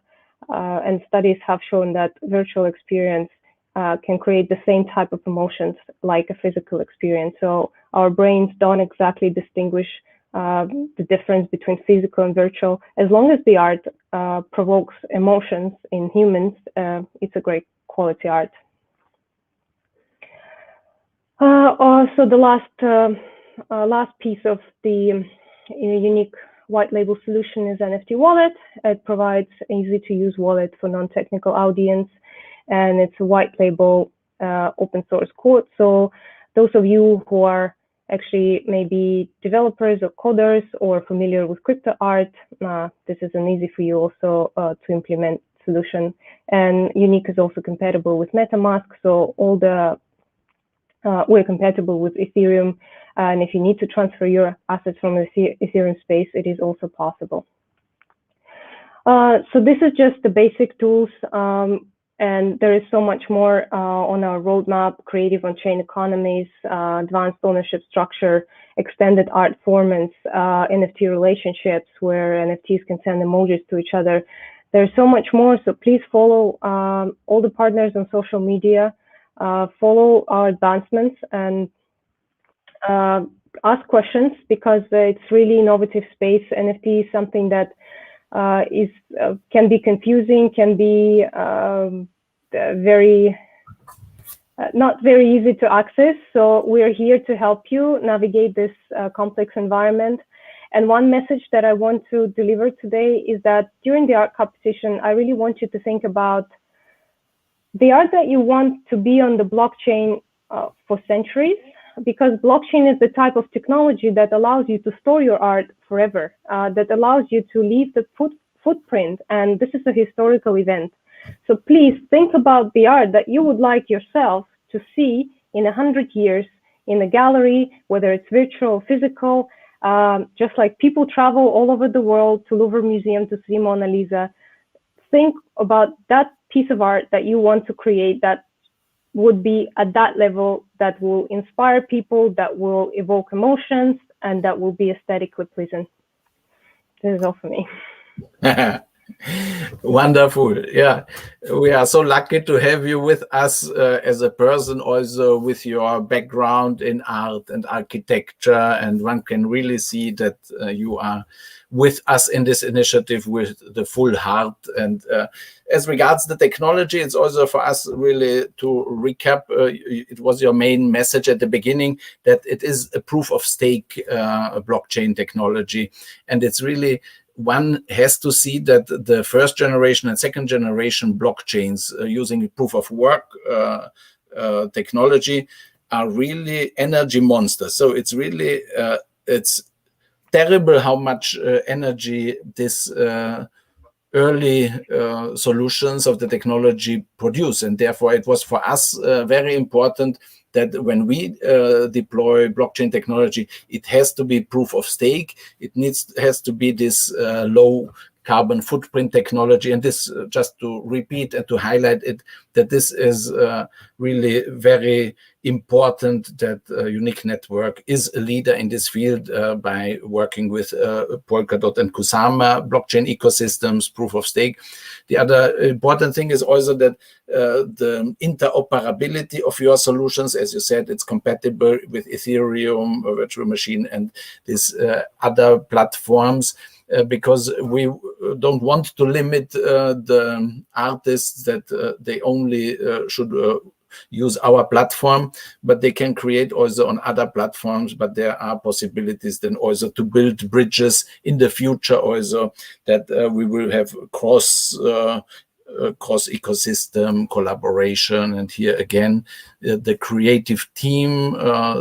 and studies have shown that virtual experience can create the same type of emotions like a physical experience. So our brains don't exactly distinguish the difference between physical and virtual. As long as the art provokes emotions in humans, it's a great quality art. Also, the last piece of the unique white label solution is Nft Wallet. It provides easy to use wallet for non-technical audience, and it's a white label open source code. So those of you who are actually maybe developers or coders or familiar with crypto art, this is an easy for you also to implement solution. And Unique is also compatible with MetaMask, so all the we're compatible with Ethereum, and if you need to transfer your assets from the Ethereum space, it is also possible. So this is just the basic tools, and there is so much more on our roadmap: creative on-chain economies, advanced ownership structure, extended art formats, NFT relationships where NFTs can send emojis to each other. There's so much more, so please follow all the partners on social media. Follow our advancements and ask questions, because it's really innovative space. NFT is something that can be confusing, can be not very easy to access. So we're here to help you navigate this complex environment. And one message that I want to deliver today is that during the art competition, I really want you to think about the art that you want to be on the blockchain for centuries, because blockchain is the type of technology that allows you to store your art forever, that allows you to leave the footprint, and this is a historical event. So please think about the art that you would like yourself to see in 100 years in a gallery, whether it's virtual or physical, just like people travel all over the world to Louvre Museum to see Mona Lisa. Think about that piece of art that you want to create that would be at that level, that will inspire people, that will evoke emotions, and that will be aesthetically pleasing. This is all for me. Wonderful. Yeah, we are so lucky to have you with us as a person, also with your background in art and architecture, and one can really see that you are with us in this initiative with the full heart. And as regards the technology, it's also for us really to recap, it was your main message at the beginning, that it is a proof of stake blockchain technology, and it's really, one has to see that the first generation and second generation blockchains using proof of work technology are really energy monsters. So it's really, it's terrible how much energy this early solutions of the technology produce. And therefore it was for us very important that when we deploy blockchain technology, it has to be proof of stake. It has to be this low carbon footprint technology. And this, just to repeat and to highlight it, that this is really very important, that Unique Network is a leader in this field by working with Polkadot and Kusama blockchain ecosystems, proof of stake. The other important thing is also that the interoperability of your solutions, as you said, it's compatible with Ethereum, virtual machine, and these other platforms. Because we don't want to limit the artists that they only should use our platform, but they can create also on other platforms. But there are possibilities then also to build bridges in the future also, that we will have cross ecosystem collaboration. And here again, the creative team,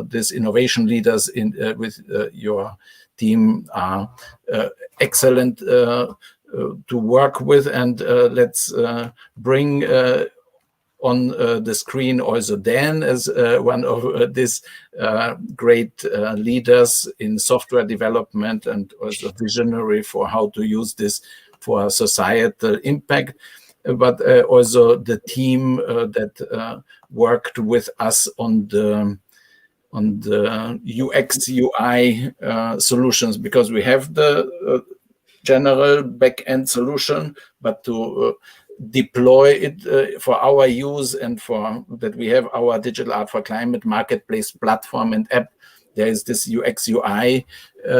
these innovation leaders with your team are excellent to work with. And let's bring on the screen also Dan as one of these great leaders in software development, and also visionary for how to use this for societal impact. but also the team that worked with us on the UX UI solutions, because we have the general back-end solution, but to deploy it for our use and for that we have our Digital Art for Climate marketplace platform and app, there is this UX UI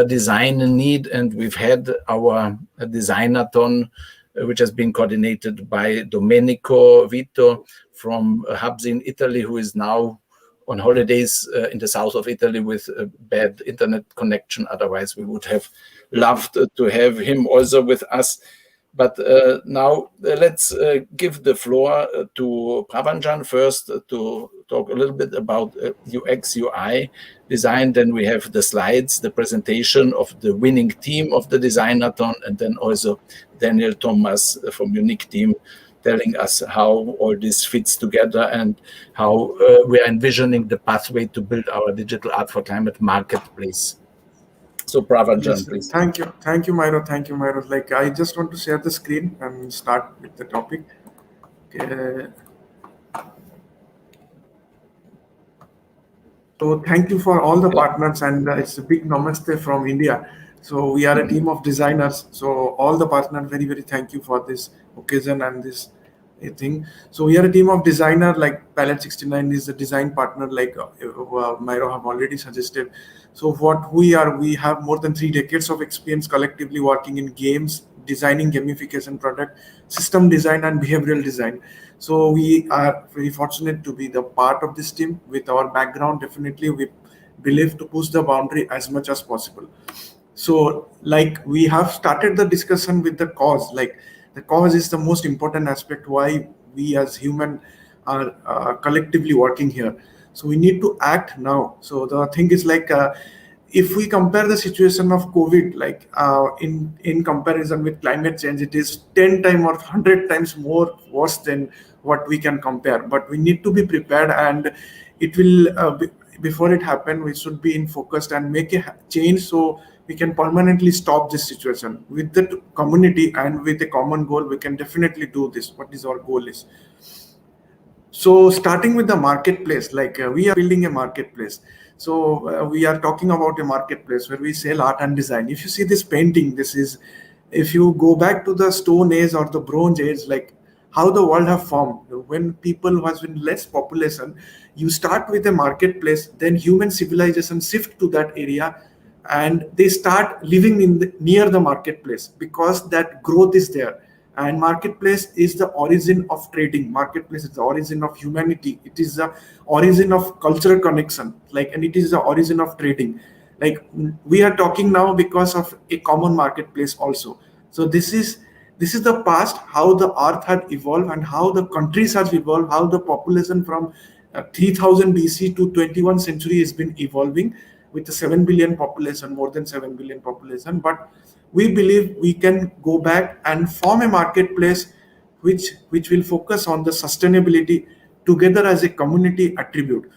design need, and we've had our designathon, which has been coordinated by Domenico Vito from Hubs in Italy, who is now on holidays in the south of Italy with a bad internet connection. Otherwise, we would have loved to have him also with us. But now let's give the floor to Pravanjan first to talk a little bit about UX UI design. Then we have the slides, the presentation of the winning team of the Designathon, and then also Daniel Thomas from Unique Team telling us how all this fits together and how we are envisioning the pathway to build our Digital Art for Climate marketplace. So Pravanjan, Yes, please. thank you, Myro. Thank you, Myro. Like, I just want to share the screen and start with the topic. Okay. So thank you for all the partners, and it's a big namaste from India. So we are a team of designers. So all the partners, very, very thank you for this occasion and this thing. So we are a team of designer, like Palette 69 is a design partner, like Myro have already suggested. So what we are, we have more than 3 decades of experience collectively working in games, designing gamification product, system design and behavioral design. So we are very fortunate to be the part of this team. With our background, definitely we believe to push the boundary as much as possible. So like we have started the discussion with the cause, like the cause is the most important aspect why we as human are collectively working here. So we need to act now. So the thing is like, if we compare the situation of COVID, like in comparison with climate change, it is 10 times or 100 times more worse than what we can compare. But we need to be prepared, and it will, before it happen, we should be in focused and make a change so we can permanently stop this situation. With the community and with a common goal, we can definitely do this. What is our goal is. So starting with the marketplace, like we are building a marketplace. So we are talking about a marketplace where we sell art and design. If you see this painting, this is, if you go back to the Stone Age or the Bronze Age, like how the world have formed. When people was in less population, you start with a marketplace, then human civilization shift to that area, and they start living in near the marketplace because that growth is there. And marketplace is the origin of trading. Marketplace is the origin of humanity. It is the origin of cultural connection, like, and it is the origin of trading. Like we are talking now because of a common marketplace also. So this is the past, how the earth had evolved and how the countries have evolved, how the population from 3000 BC to 21st century has been evolving with the 7 billion population, more than 7 billion population. But we believe we can go back and form a marketplace which will focus on the sustainability together as a community attribute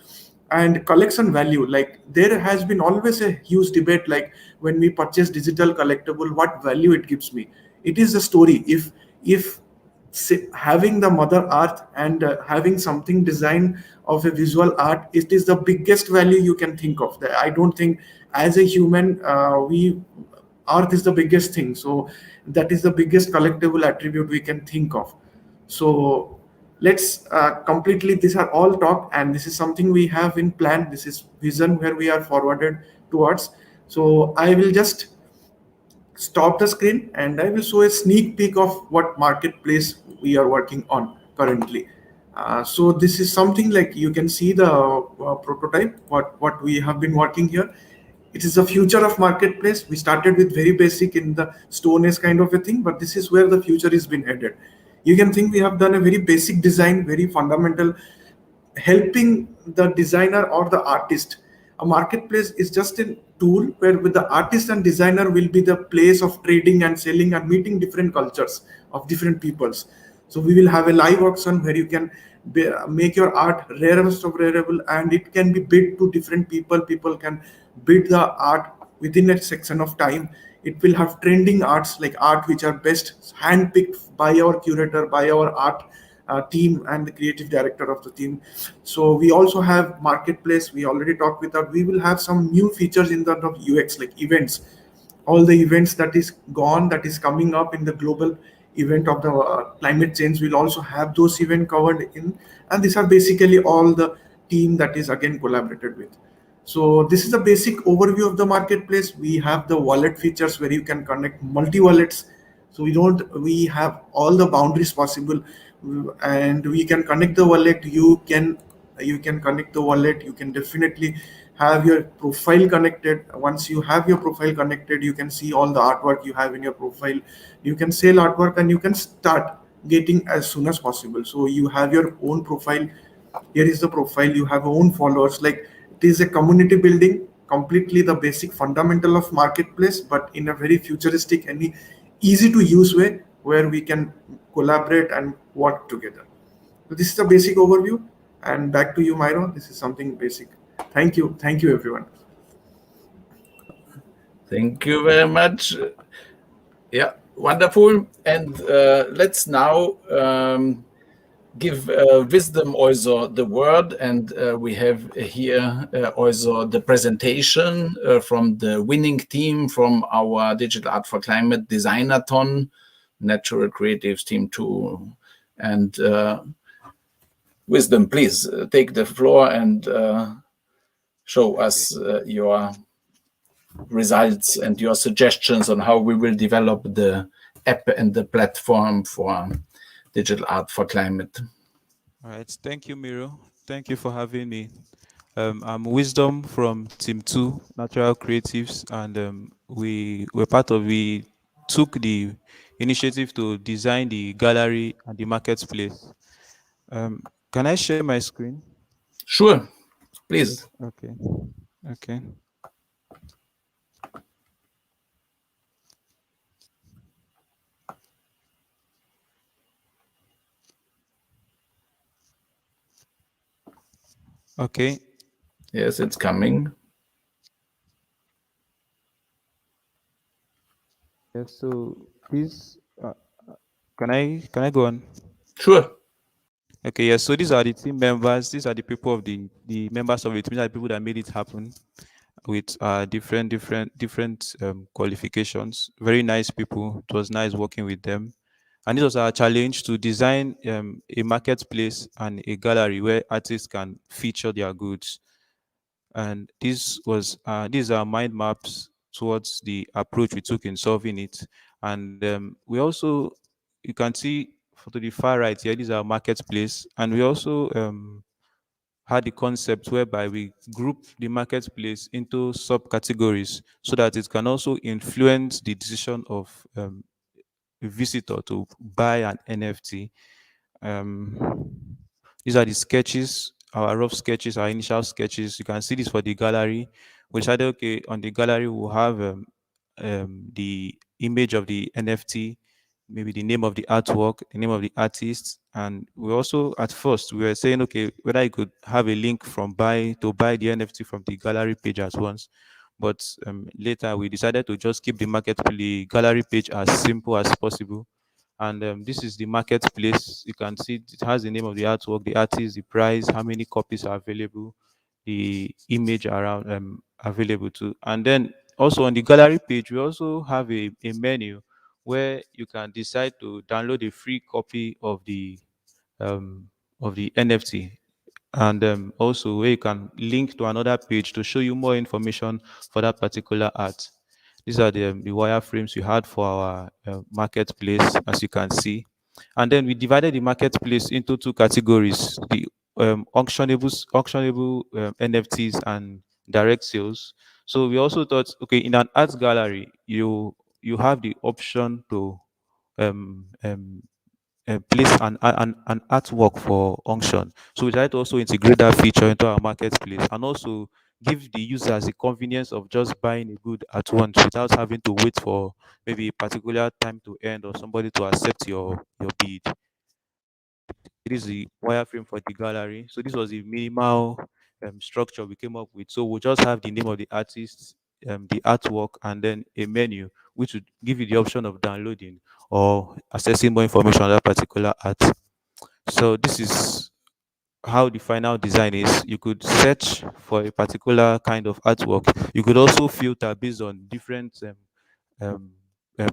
and collection value. Like there has been always a huge debate, like when we purchase digital collectible, what value it gives me. It is a story. If having the mother earth and having something design of a visual art, it is the biggest value you can think of. I don't think as a human earth is the biggest thing. So that is the biggest collectible attribute we can think of. So let's completely, these are all talk, and this is something we have in plan. This is vision where we are forwarded towards. So I will just stop the screen and I will show a sneak peek of what marketplace we are working on currently. So this is something like you can see the prototype, what we have been working here. It is the future of marketplace. We started with very basic in the Stone Age kind of a thing, but this is where the future is being headed. You can think we have done a very basic design, very fundamental, helping the designer or the artist. A marketplace is just a tool where with the artist and designer will be the place of trading and selling and meeting different cultures of different peoples. So we will have a live auction where you can make your art rarest of rareable, and it can be bid to different people. People can bid the art within a section of time. It will have trending arts, like art which are best handpicked by our curator, by our art team and the creative director of the team. So we also have marketplace. We already talked with that. We will have some new features in the UX, like events, all the events that is gone, that is coming up in the global event of the climate change. Will also have those event covered in, and these are basically all the team that is again collaborated with. So this is a basic overview of the marketplace. We have the wallet features where you can connect multi wallets. So we have all the boundaries possible, and we can connect the wallet. You can connect the wallet. You can definitely have your profile connected. Once you have your profile connected, you can see all the artwork you have in your profile. You can sell artwork, and you can start getting as soon as possible. So you have your own profile. Here is the profile. You have your own followers. Like, it is a community building, completely the basic fundamental of marketplace, but in a very futuristic and easy to use way, where we can collaborate and work together. So this is a basic overview, and back to you, Myro. This is something basic. Thank you, everyone. Thank you very much. Yeah, wonderful. And let's now give wisdom also the word. And we have here also the presentation from the winning team from our Digital Art for Climate Designathon, Natural Creatives Team 2. And wisdom, please take the floor and show us your results and your suggestions on how we will develop the app and the platform for Digital Art for Climate. All right. Thank you, Miro. Thank you for having me. I'm Wisdom from Team 2, Natural Creatives, and we took the initiative to design the gallery and the marketplace. Can I share my screen? Sure, please. Okay. Okay. Okay. Yes, it's coming. Yes. So please, can I go on? Sure. Okay. Yes. So these are the team members. These are the people of the members of the team. These are the people that made it happen with different qualifications. Very nice people. It was nice working with them. And it was our challenge to design a marketplace and a gallery where artists can feature their goods. And these are mind maps towards the approach we took in solving it. And we also, you can see to the far right here, these are marketplace, and we also had the concept whereby we group the marketplace into subcategories so that it can also influence the decision of a visitor to buy an NFT. Um, these are the sketches, our rough sketches, our initial sketches. You can see this for the gallery. We decided, okay, on the gallery we'll have the image of the NFT, maybe the name of the artwork, the name of the artist, and we also at first we were saying, okay, whether I could have a link from buy the NFT from the gallery page at once. But later we decided to just keep the gallery page as simple as possible. And this is the marketplace. You can see it has the name of the artwork, the artist, the price, how many copies are available, the image around available too. And then also on the gallery page, we also have a menu where you can decide to download a free copy um, of the NFT, and also where you can link to another page to show you more information for that particular art. These are the wireframes we had for our marketplace, as you can see. And then we divided the marketplace into two categories: the auctionable NFTs and direct sales. So we also thought, okay, in an art gallery, you have the option to um, um, place an artwork for auction. So we try to also integrate that feature into our marketplace and also give the users the convenience of just buying a good at once without having to wait for maybe a particular time to end or somebody to accept your bid. It is the wireframe for the gallery. So this was the minimal structure we came up with. So we'll just have the name of the artist, the artwork, and then a menu which would give you the option of downloading or accessing more information on that particular art. So this is how the final design is. You could search for a particular kind of artwork. You could also filter based on different um,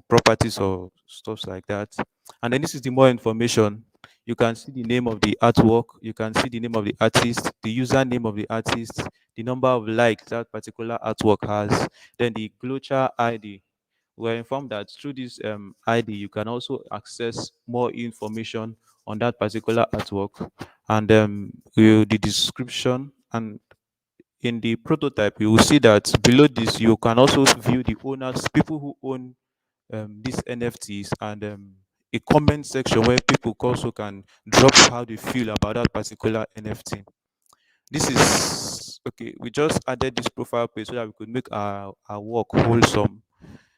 properties or stuff like that. And then this is the more information. You can see the name of the artwork. You can see the name of the artist, the username of the artist, the number of likes that particular artwork has, then the Glocha ID. We're informed that through this ID, you can also access more information on that particular artwork, and the description. And in the prototype, you will see that below this, you can also view the owners, people who own these NFTs, and a comment section where people also can drop how they feel about that particular NFT. This is okay. We just added this profile page so that we could make our work wholesome.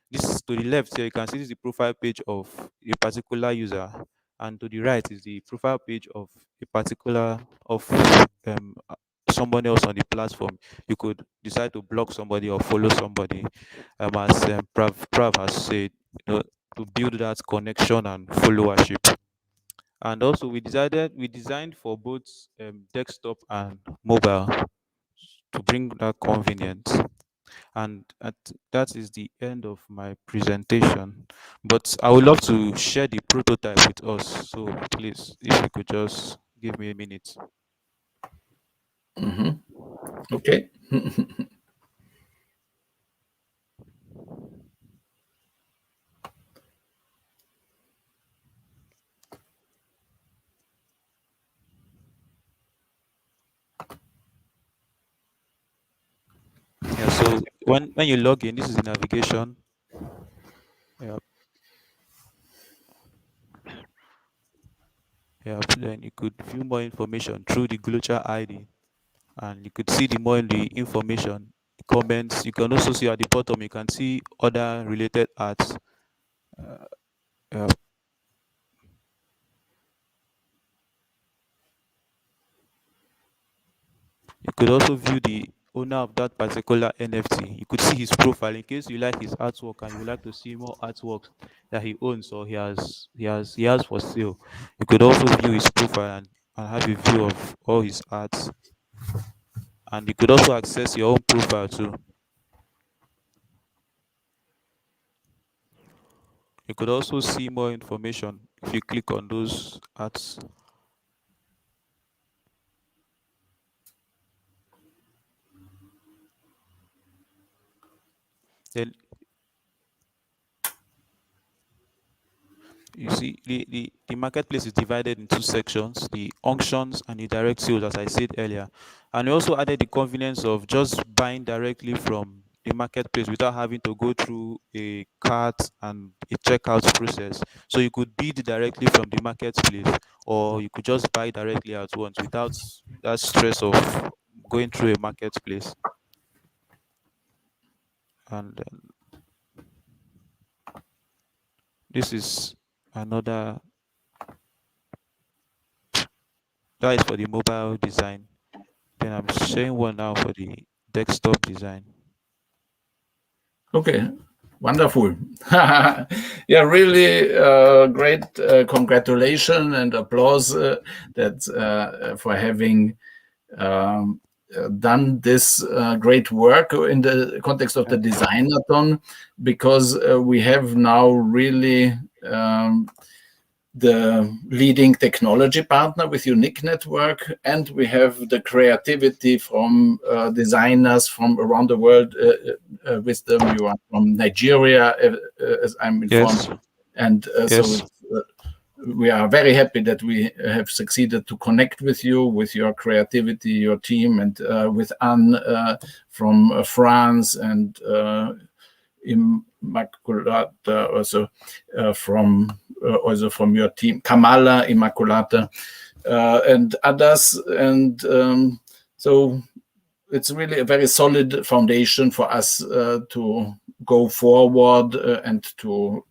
This is to the left here. You can see this is the profile page of a particular user, and to the right is the profile page of a particular of someone else on the platform. You could decide to block somebody or follow somebody, as Prav has said, to build that connection and followership. And also, we designed for both desktop and mobile to bring that convenience. And that is the end of my presentation, but I would love to share the prototype with us. So please, if you could just give me a minute. Okay. Yeah, so when you log in, this is the navigation. Yeah, yeah, then you could view more information through the Glocha ID, and you could see the more in the information, comments. You can also see at the bottom, you can see other related arts. Yeah, you could also view the owner of that particular NFT. You could see his profile in case you like his artwork and you would like to see more artworks that he owns or he has for sale. You could also view his profile and have a view of all his arts. And you could also access your own profile too. You could also see more information if you click on those arts. Then you see the marketplace is divided in two sections: the auctions and the direct sales, as I said earlier. And we also added the convenience of just buying directly from the marketplace without having to go through a cart and a checkout process. So you could bid directly from the marketplace, or you could just buy directly at once without that stress of going through a marketplace. And this is another, that is for the mobile design. Then I'm showing one now for the desktop design. Okay, wonderful. Yeah, really great. Congratulations and applause for having done this great work in the context of the Designathon, because we have now really the leading technology partner with Unique Network, and we have the creativity from designers from around the world. With them, you are from Nigeria, as I'm informed, Yes. and Yes. so we are very happy that we have succeeded to connect with you, with your creativity, your team, and with Anne from France, and Immaculata also also from your team, Kamala, Immaculata, and others. And so it's really a very solid foundation for us to go forward and to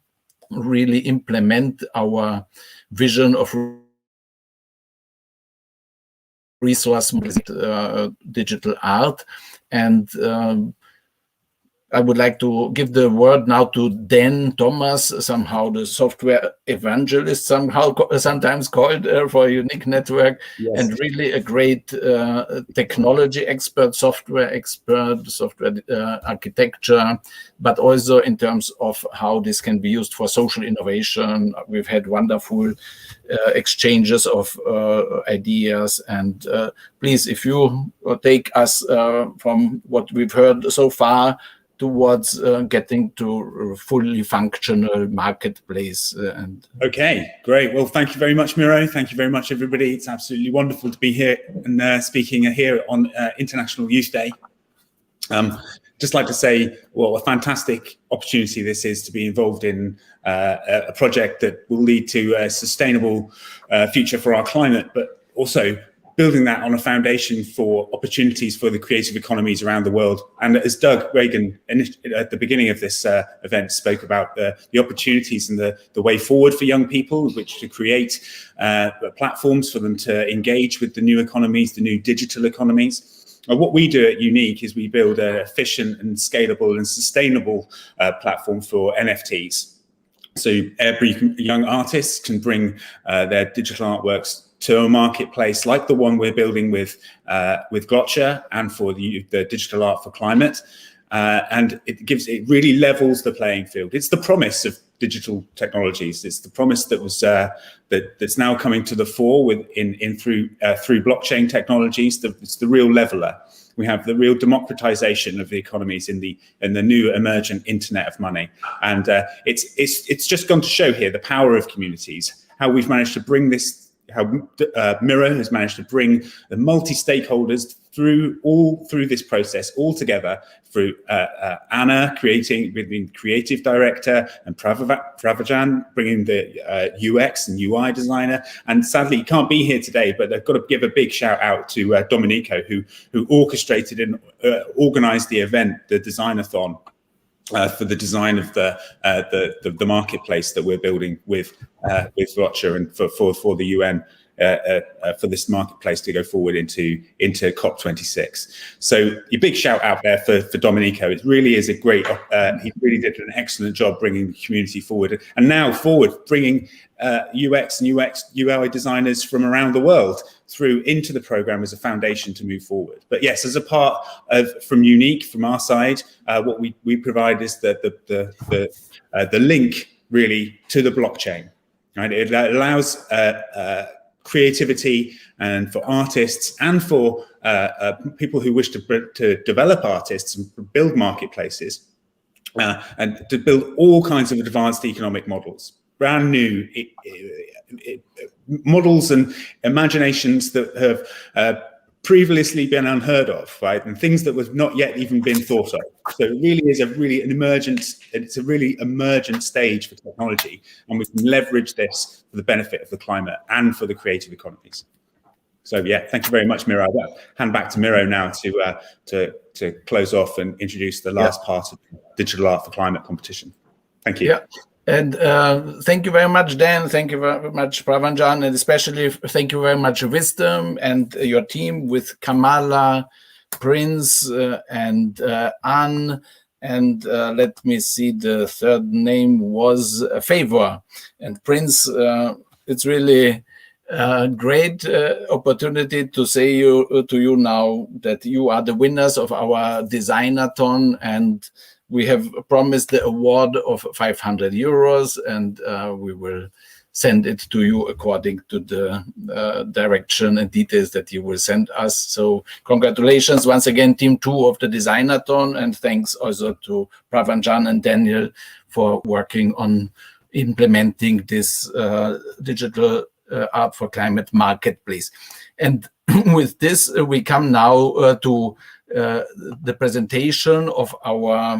really implement our vision of resource digital art. And I would like to give the word now to Dan Thomas, somehow the software evangelist, sometimes called for a unique network, Yes. and really a great technology expert, software architecture, but also in terms of how this can be used for social innovation. We've had wonderful exchanges of ideas, and please, if you take us from what we've heard so far towards getting to a fully functional marketplace. Okay, great. Well, thank you very much, Miro. Thank you very much, everybody. It's absolutely wonderful to be here and speaking here on International Youth Day. Just like to say, well, a fantastic opportunity this is to be involved in a project that will lead to a sustainable future for our climate, but also building that on a foundation for opportunities for the creative economies around the world. And as Doug Reagan at the beginning of this event spoke about the opportunities and the way forward for young people, which to create platforms for them to engage with the new economies, the new digital economies. What we do at Unique is we build an efficient and scalable and sustainable platform for NFTs. So every young artist can bring their digital artworks to a marketplace like the one we're building with Glotcha and for the DigitalArt4Climate. And it really levels the playing field. It's the promise of digital technologies. It's the promise that was that's now coming to the fore through blockchain technologies. It's the real leveler. We have the real democratization of the economies in the new emergent internet of money. And it's just gone to show here the power of communities, how we've managed to bring this, how Miro has managed to bring the multi-stakeholders through this process all together, through Anna being creative director, and Pravajan bringing the UX and UI designer. And sadly, he can't be here today, but I've got to give a big shout out to Domenico, who orchestrated and organized the event, the Designathon, for the design of the marketplace that we're building with Glotcha and for the UN, for this marketplace to go forward into COP26. So a big shout out there for Domenico. It really is a great, he really did an excellent job bringing the community forward, and now bringing UX and UI designers from around the world through into the program as a foundation to move forward. But yes, as a part of from Unique, from our side, what we provide is the link really to the blockchain. Right, it allows creativity and for artists and for people who wish to develop artists and build marketplaces and to build all kinds of advanced economic models. Brand new models and imaginations that have previously been unheard of, right? And things that was not yet even been thought of. So it really is a really emergent stage for technology, and we can leverage this for the benefit of the climate and for the creative economies. So yeah, thank you very much, Miro. I'll hand back to Miro now to close off and introduce the last part of the DigitalArt4Climate competition. Thank you. Yeah. And thank you very much, Dan. Thank you very much, Pravanjan, and especially thank you very much, Wisdom, and your team with Kamala, Prince, and Anne. And let me see, the third name was Favor. And Prince, it's really a great opportunity to say to you now that you are the winners of our Designathon, and we have promised the award of 500 euros, and we will send it to you according to the direction and details that you will send us. So congratulations once again, Team 2 of the Designathon, and thanks also to Pravanjan and Daniel for working on implementing this digital Art4Climate marketplace. And with this, we come now to the presentation of our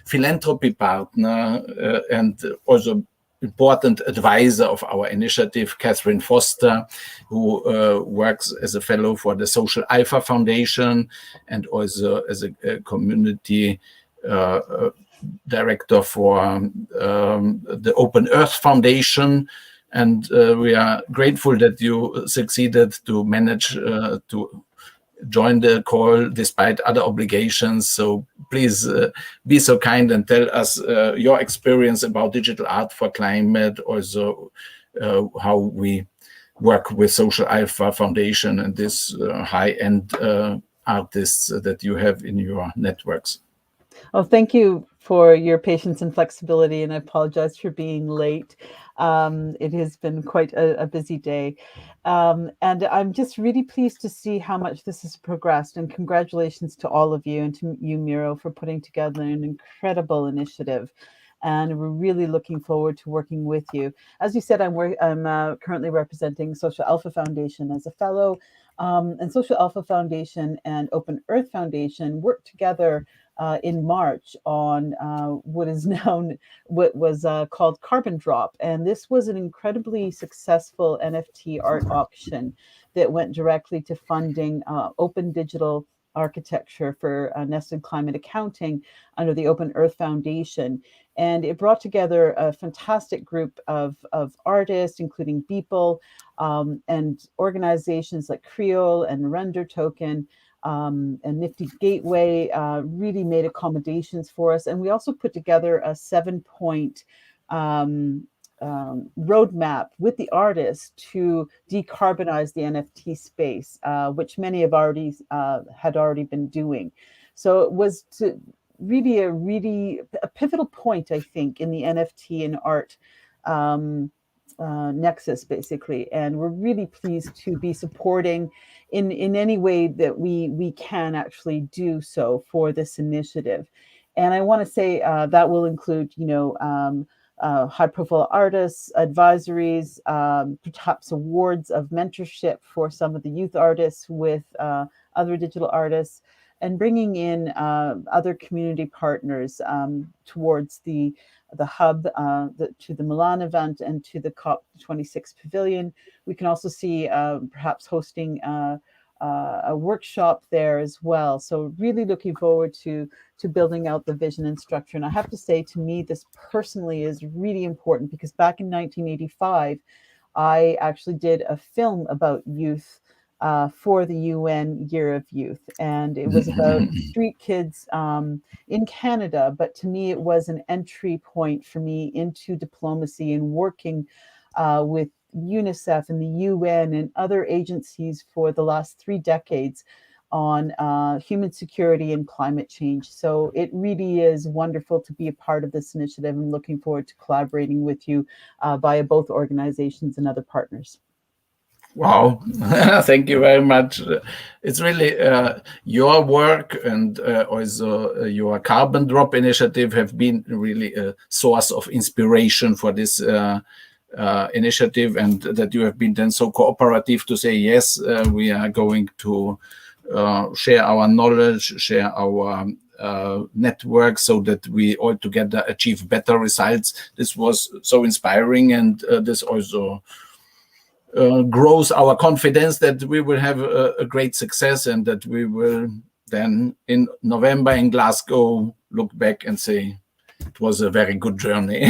philanthropy partner and also important advisor of our initiative, Catherine Foster, who works as a fellow for the Social Alpha Foundation and also as a community director for the Open Earth Foundation. And we are grateful that you succeeded to manage to join the call despite other obligations. So please be so kind and tell us your experience about Digital Art for Climate, also how we work with Social Alpha Foundation and this high-end artists that you have in your networks. Oh, thank you for your patience and flexibility, and I apologize for being late. It has been quite a busy day. And I'm just really pleased to see how much this has progressed, and congratulations to all of you and to you, Miro, for putting together an incredible initiative. And we're really looking forward to working with you. As you said, I'm currently representing Social Alpha Foundation as a fellow, and Social Alpha Foundation and Open Earth Foundation worked together in March on what was called Carbon Drop. And this was an incredibly successful NFT art auction that went directly to funding open digital architecture for nested climate accounting under the Open Earth Foundation. And it brought together a fantastic group of artists, including Beeple, and organizations like Creole and Render Token, and Nifty Gateway really made accommodations for us. And we also put together a 7-point roadmap with the artists to decarbonize the NFT space, which many have had already been doing. So it was really a pivotal point, I think, in the NFT and art nexus, basically. And we're really pleased to be supporting in any way that we can actually do so for this initiative. And I want to say that will include, high profile artists, advisories, perhaps awards of mentorship for some of the youth artists with other digital artists, and bringing in other community partners towards the hub, to the Milan event and to the COP26 pavilion. We can also see perhaps hosting a workshop there as well. So really looking forward to building out the vision and structure. And I have to say, to me, this personally is really important, because back in 1985, I actually did a film about youth for the UN Year of Youth. And it was about street kids in Canada. But to me, it was an entry point for me into diplomacy and working with UNICEF and the UN and other agencies for the last 3 decades on human security and climate change. So it really is wonderful to be a part of this initiative, and looking forward to collaborating with you via both organizations and other partners. Wow, thank you very much. It's really your work and also your Carbon Drop initiative have been really a source of inspiration for this initiative, and that you have been then so cooperative to say, yes, we are going to share our knowledge, share our network, so that we all together achieve better results. This was so inspiring, and this also grows our confidence that we will have a great success, and that we will then in November in Glasgow look back and say it was a very good journey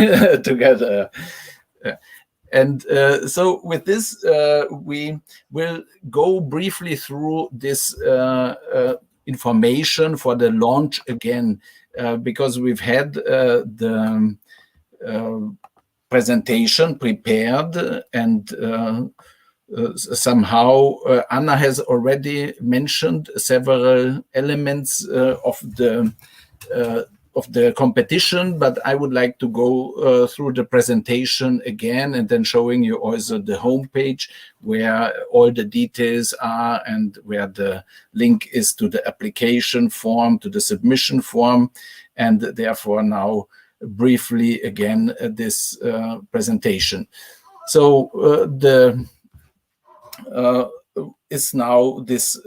together. And so with this, we will go briefly through this information for the launch again, because we've had the presentation prepared, and somehow Anna has already mentioned several elements of the competition, but I would like to go through the presentation again, and then showing you also the homepage where all the details are, and where the link is to the application form, to the submission form. And therefore now briefly again this presentation. So is now this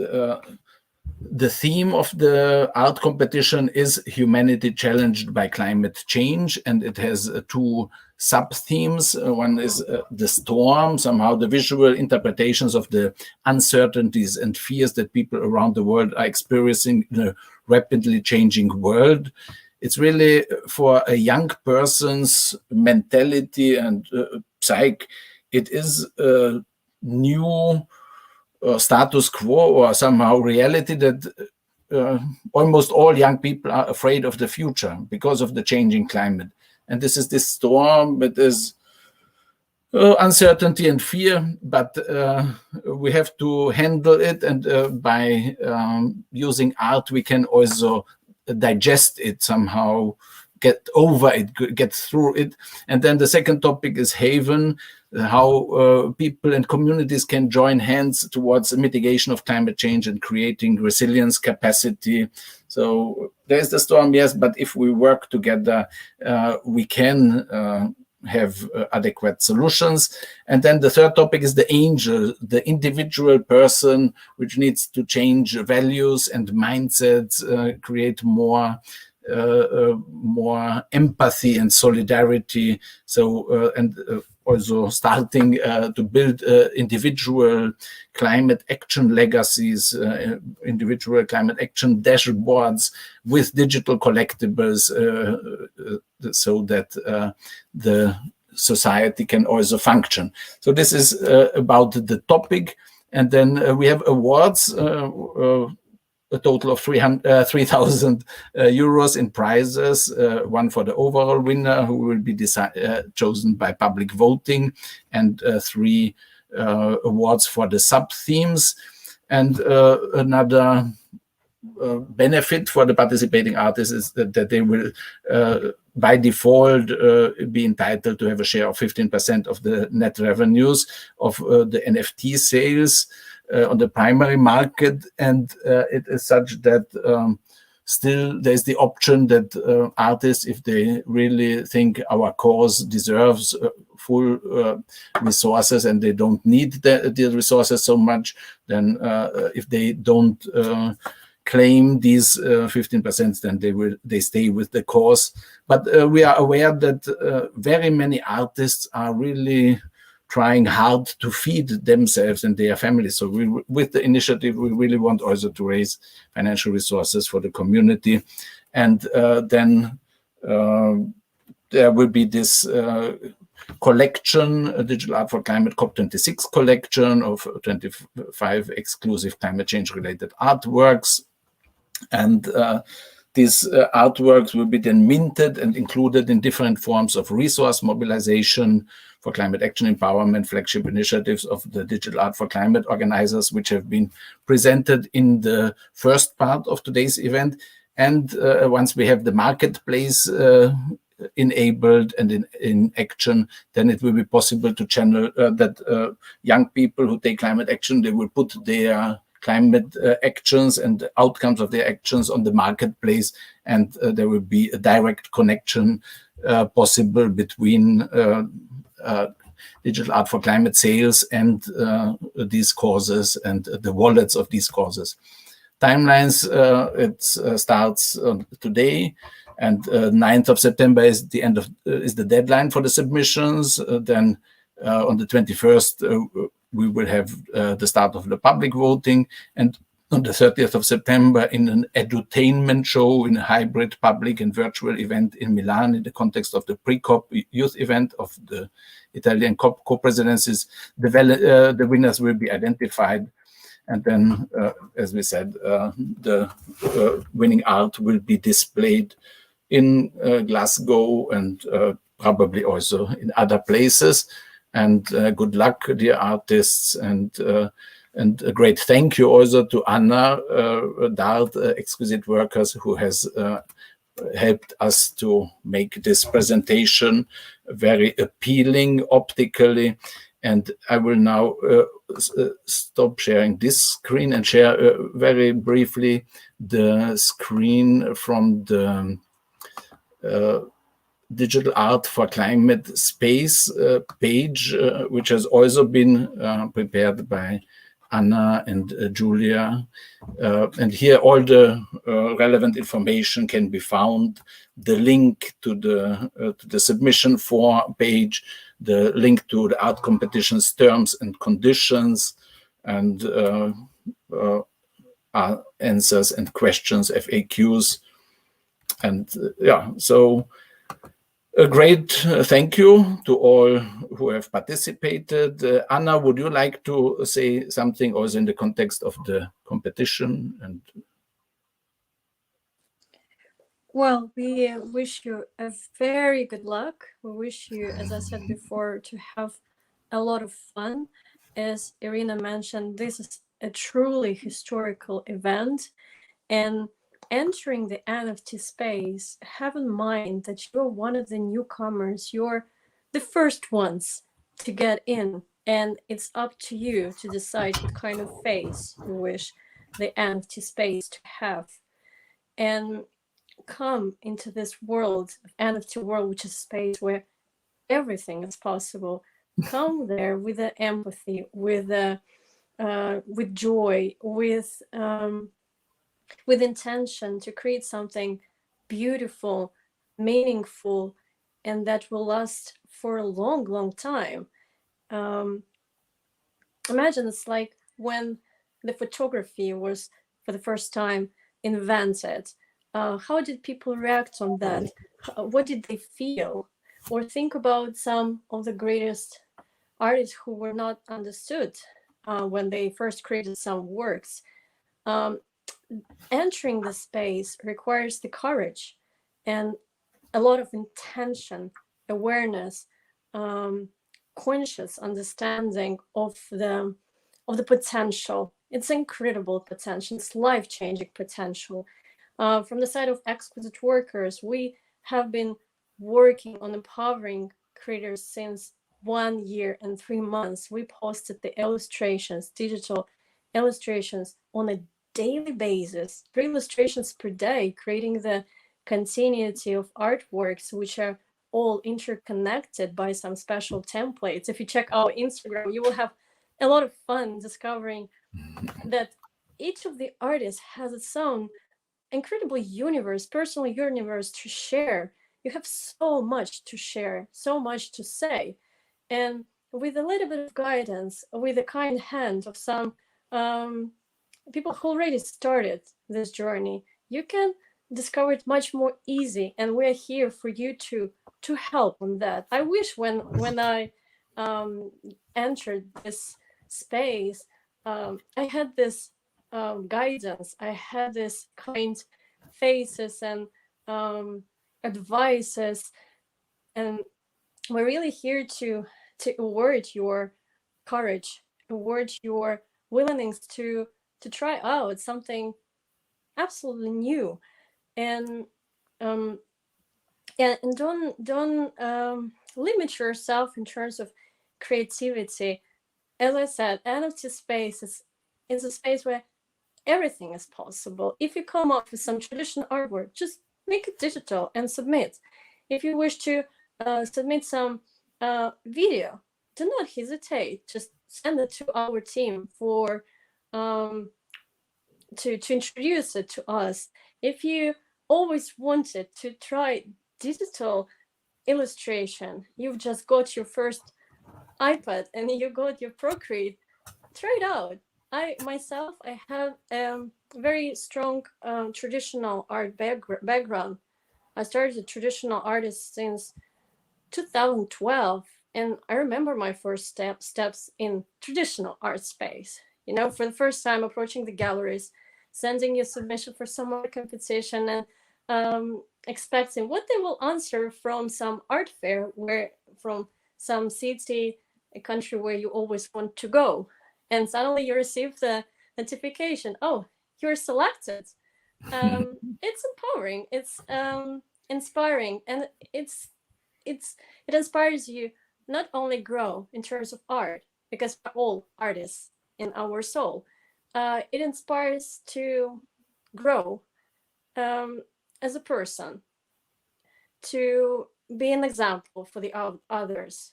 the theme of the art competition is Humanity Challenged by Climate Change, and it has 2 sub-themes. One is the storm, somehow the visual interpretations of the uncertainties and fears that people around the world are experiencing in a rapidly changing world. It's really for a young person's mentality and psyche, it is a new status quo, or somehow reality, that almost all young people are afraid of the future because of the changing climate. And this is this storm that is uncertainty and fear, but we have to handle it. And by using art, we can also digest it somehow, get over it, get through it. And then the second topic is Haven, how people and communities can join hands towards the mitigation of climate change and creating resilience capacity. So there's the storm, yes, but if we work together, we can have adequate solutions. And then the third topic is the angel, the individual person, which needs to change values and mindsets, create more empathy and solidarity. So also starting to build individual climate action legacies, individual climate action dashboards with digital collectibles, so that the society can also function. So this is about the topic. And then we have awards, a total of 3,000 euros in prizes, one for the overall winner who will be chosen by public voting, and 3 awards for the sub-themes. And another benefit for the participating artists is that they will by default be entitled to have a share of 15% of the net revenues of the NFT sales on the primary market. And it is such that still there's the option that artists, if they really think our cause deserves full resources and they don't need the resources so much, then if they don't claim these 15%, then they stay with the cause. But we are aware that very many artists are really trying hard to feed themselves and their families. So with the initiative, we really want also to raise financial resources for the community. And then there will be this collection, Digital Art for Climate COP26 collection of 25 exclusive climate change related artworks. And these artworks will be then minted and included in different forms of resource mobilization for climate action empowerment flagship initiatives of the Digital Art for Climate organizers, which have been presented in the first part of today's event. And once we have the marketplace enabled and in action, then it will be possible to channel that young people who take climate action, they will put their climate actions and outcomes of their actions on the marketplace, and there will be a direct connection possible between Digital Art for Climate sales and these causes and the wallets of these causes. Timelines, it starts today, and 9th of September is the deadline for the submissions. Then on the 21st, we will have the start of the public voting, and on the 30th of September, in an edutainment show, in a hybrid public and virtual event in Milan, in the context of the pre-COP youth event of the Italian COP co-presidencies, the winners will be identified. And then, as we said, the winning art will be displayed in Glasgow and probably also in other places. And good luck, dear artists, and a great thank you also to Anna Dart, Exquisite Workers, who has helped us to make this presentation very appealing optically. And I will now stop sharing this screen and share very briefly the screen from the Digital Art for Climate space page, which has also been prepared by Anna and Julia. And here all the relevant information can be found. The link to the submission form page, the link to the art competition's terms and conditions, and answers and questions, FAQs. And yeah, so a great thank you to all who have participated. Anna, would you like to say something also in the context of the competition? And Well, we wish you a very good luck. We wish you, as I said before, to have a lot of fun. As Irina mentioned, this is a truly historical event. And entering the NFT space, have in mind that you're one of the newcomers. You're the first ones to get in. And it's up to you to decide what kind of face you wish the NFT space to have. And come into this world, NFT world, which is a space where everything is possible. Come there with the empathy, with joy, with intention to create something beautiful, meaningful, and that will last for a long, long time. Imagine it's like when the photography was for the first time invented. How did people react on that? What did they feel? Or think about some of the greatest artists who were not understood when they first created some works. Entering the space requires the courage and a lot of intention, awareness, conscious understanding of the potential. It's incredible potential. It's life-changing potential. From the side of Exquisite Workers, we have been working on empowering creators since 1 year and 3 months. We posted the illustrations, digital illustrations on a daily basis, 3 illustrations per day, creating the continuity of artworks, which are all interconnected by some special templates. If you check our Instagram, you will have a lot of fun discovering that each of the artists has its own incredible universe, personal universe to share. You have so much to share, so much to say. And with a little bit of guidance, with a kind hand of some people who already started this journey, you can discover it much more easy. And we're here for you to help on that. I wish when I entered this space, I had this guidance. I had this kind faces and advices, and we're really here to award your courage, award your willingness to try out something absolutely new, and don't limit yourself in terms of creativity. As I said, NFT space is a space where everything is possible. If you come up with some traditional artwork, just make it digital and submit. If you wish to submit some video, do not hesitate. Just send it to our team for to introduce it to us. If you always wanted to try digital illustration, you've just got your first iPad and you got your Procreate, try it out. I myself, I have a very strong traditional art background. I started a traditional artist since 2012, and I remember my first steps in traditional art space. You know, for the first time approaching the galleries, sending your submission for some art competition, and expecting what they will answer from some art fair, where from some city, a country where you always want to go, and suddenly you receive the notification, oh, you're selected. It's empowering, it's inspiring, and it inspires you not only grow in terms of art, because we're all artists in our soul. It inspires to grow as a person, to be an example for the others.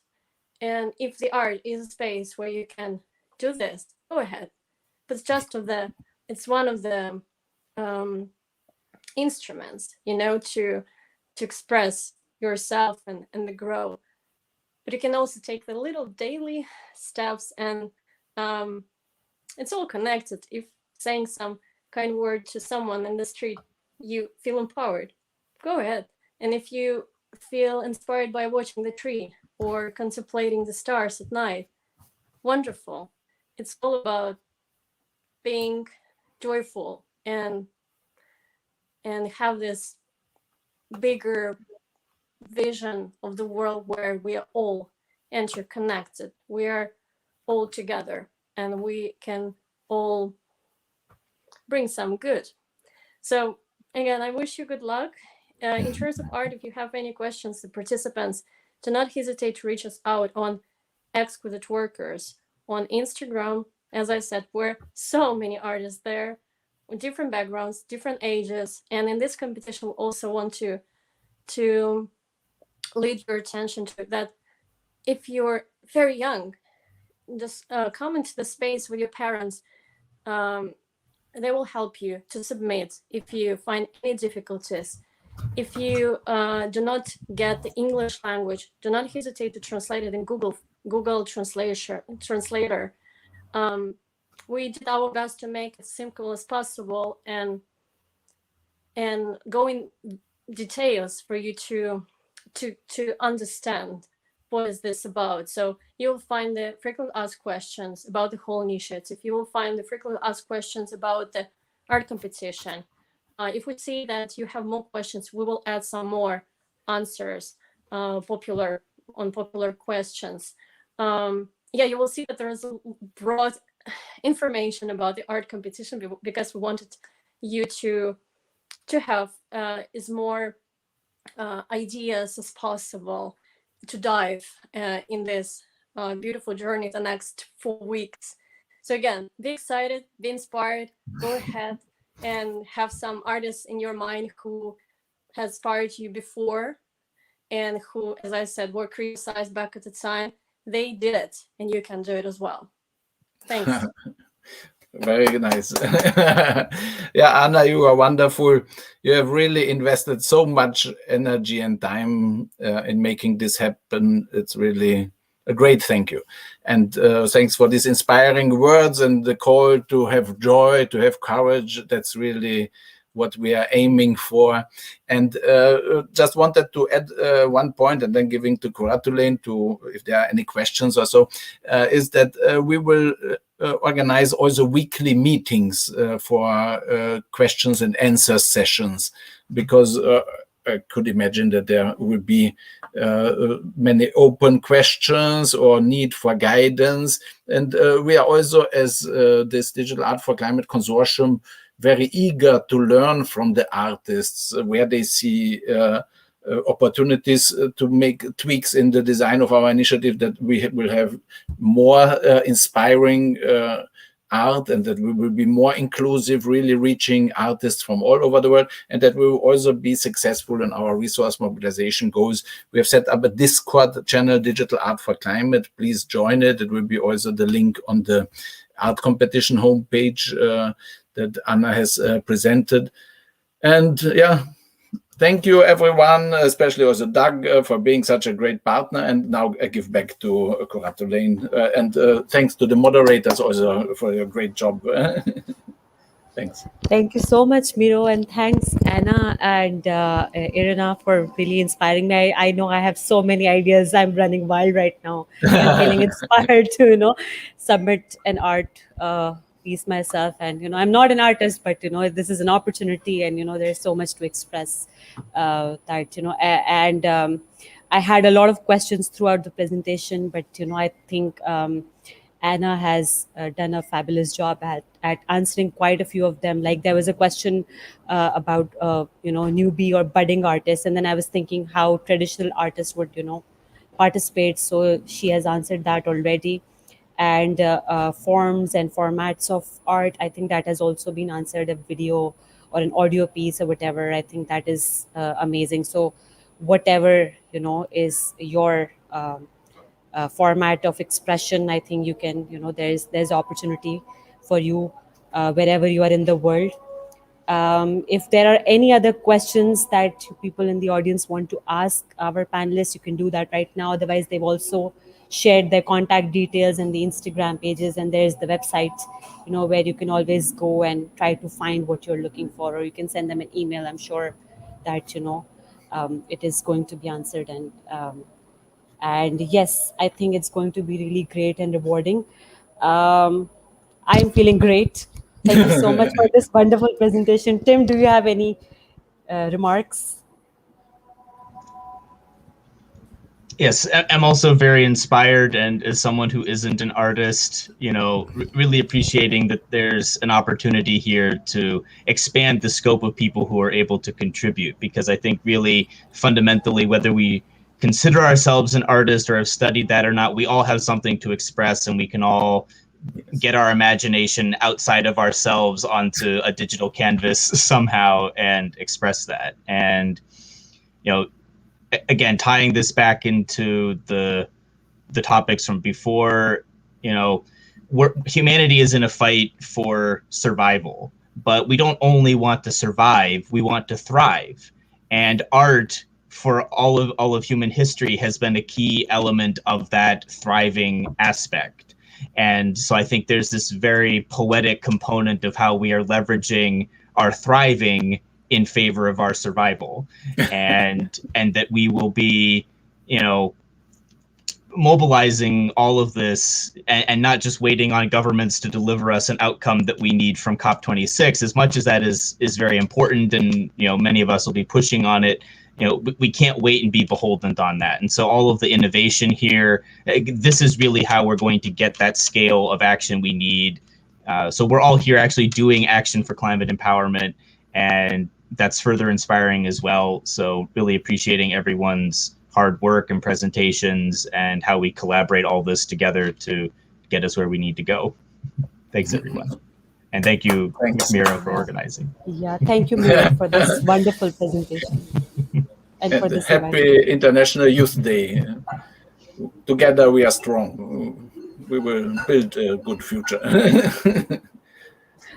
And if the art is a space where you can do this, go ahead. But it's one of the instruments, you know, to express yourself and the grow. But you can also take the little daily steps, and it's all connected. If saying some kind word to someone in the street, you feel empowered, go ahead. And if you feel inspired by watching the tree or contemplating the stars at night, wonderful. It's all about being joyful and have this bigger vision of the world where we are all interconnected. We are all together and we can all bring some good. So again, I wish you good luck. In terms of art, if you have any questions, the participants, do not hesitate to reach us out on Exquisite Workers on Instagram. As I said, we're so many artists there with different backgrounds, different ages. And in this competition, we also want to lead your attention to that. If you're very young, just come into the space with your parents. They will help you to submit if you find any difficulties. If you do not get the English language, do not hesitate to translate it in Google Translator. We did our best to make it simple as possible and go in details for you to understand what is this about. So you'll find the frequent asked questions about the whole initiative. You will find the frequently asked questions about the art competition. If we see that you have more questions, we will add some more answers, popular questions. Yeah, you will see that there is a broad information about the art competition because we wanted you to have as more ideas as possible to dive in this beautiful journey the next 4 weeks. So again, be excited, be inspired, go ahead and have some artists in your mind who has inspired you before and who, as I said, were criticized back at the time. They did it and you can do it as well. Thanks. Very nice. Yeah, Anna, you are wonderful. You have really invested so much energy and time in making this happen. It's really a great thank you. And thanks for these inspiring words and the call to have joy, to have courage. That's really what we are aiming for. And just wanted to add one point and then giving to Kuratulain to if there are any questions or so, is that we will organize also weekly meetings for questions and answer sessions, because I could imagine that there will be many open questions or need for guidance. And we are also, as this Digital Art for Climate Consortium, very eager to learn from the artists where they see opportunities to make tweaks in the design of our initiative, that we will have more inspiring art and that we will be more inclusive, really reaching artists from all over the world, and that we will also be successful in our resource mobilization goals. We have set up a Discord channel, Digital Art for Climate. Please join it. It will be also the link on the art competition homepage that Anna has presented. And yeah, thank you everyone, especially also Doug, for being such a great partner. And now I give back to Kuratulain, and thanks to the moderators also for your great job. Thanks. Thank you so much, Miro, and thanks, Anna and Irina, for really inspiring me. I know I have so many ideas. I'm running wild right now. I'm feeling inspired to, submit an art piece myself. And, I'm not an artist, but, this is an opportunity and, there's so much to express that, and I had a lot of questions throughout the presentation, but, I think Anna has done a fabulous job at answering quite a few of them. Like there was a question about, newbie or budding artists. And then I was thinking how traditional artists would, participate. So she has answered that already. And forms and formats of art, I think that has also been answered, a video or an audio piece or whatever. I think that is amazing. So whatever, is your format of expression, I think you can, there's opportunity for you wherever you are in the world. If there are any other questions that people in the audience want to ask our panelists, you can do that right now. Otherwise, they've also shared their contact details and the Instagram pages, and there's the website, where you can always go and try to find what you're looking for, or you can send them an email. I'm sure that, it is going to be answered. And yes, I think it's going to be really great and rewarding. I'm feeling great. Thank you so much for this wonderful presentation. Tim, do you have any remarks? Yes, I'm also very inspired, and as someone who isn't an artist, really appreciating that there's an opportunity here to expand the scope of people who are able to contribute, because I think really fundamentally, whether we consider ourselves an artist or have studied that or not, we all have something to express, and we can all get our imagination outside of ourselves onto a digital canvas somehow and express that. And, again, tying this back into the topics from before, humanity is in a fight for survival, but we don't only want to survive, we want to thrive. And art for all of human history has been a key element of that thriving aspect. And so I think there's this very poetic component of how we are leveraging our thriving in favor of our survival, and that we will be, mobilizing all of this and not just waiting on governments to deliver us an outcome that we need from COP26, as much as that is very important, and many of us will be pushing on it. We can't wait and be beholden on that. And so all of the innovation here, this is really how we're going to get that scale of action we need. So we're all here actually doing action for climate empowerment, and that's further inspiring as well. So really appreciating everyone's hard work and presentations and how we collaborate all this together to get us where we need to go. Thanks, everyone. And thank you, Mira, for organizing. Yeah, thank you, Mira, for this wonderful presentation. And for this happy event. International Youth Day. Together we are strong. We will build a good future. Thanks.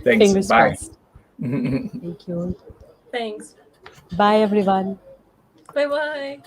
Fingers Bye. crossed. Thank you. Thanks. Bye, everyone. Bye-bye.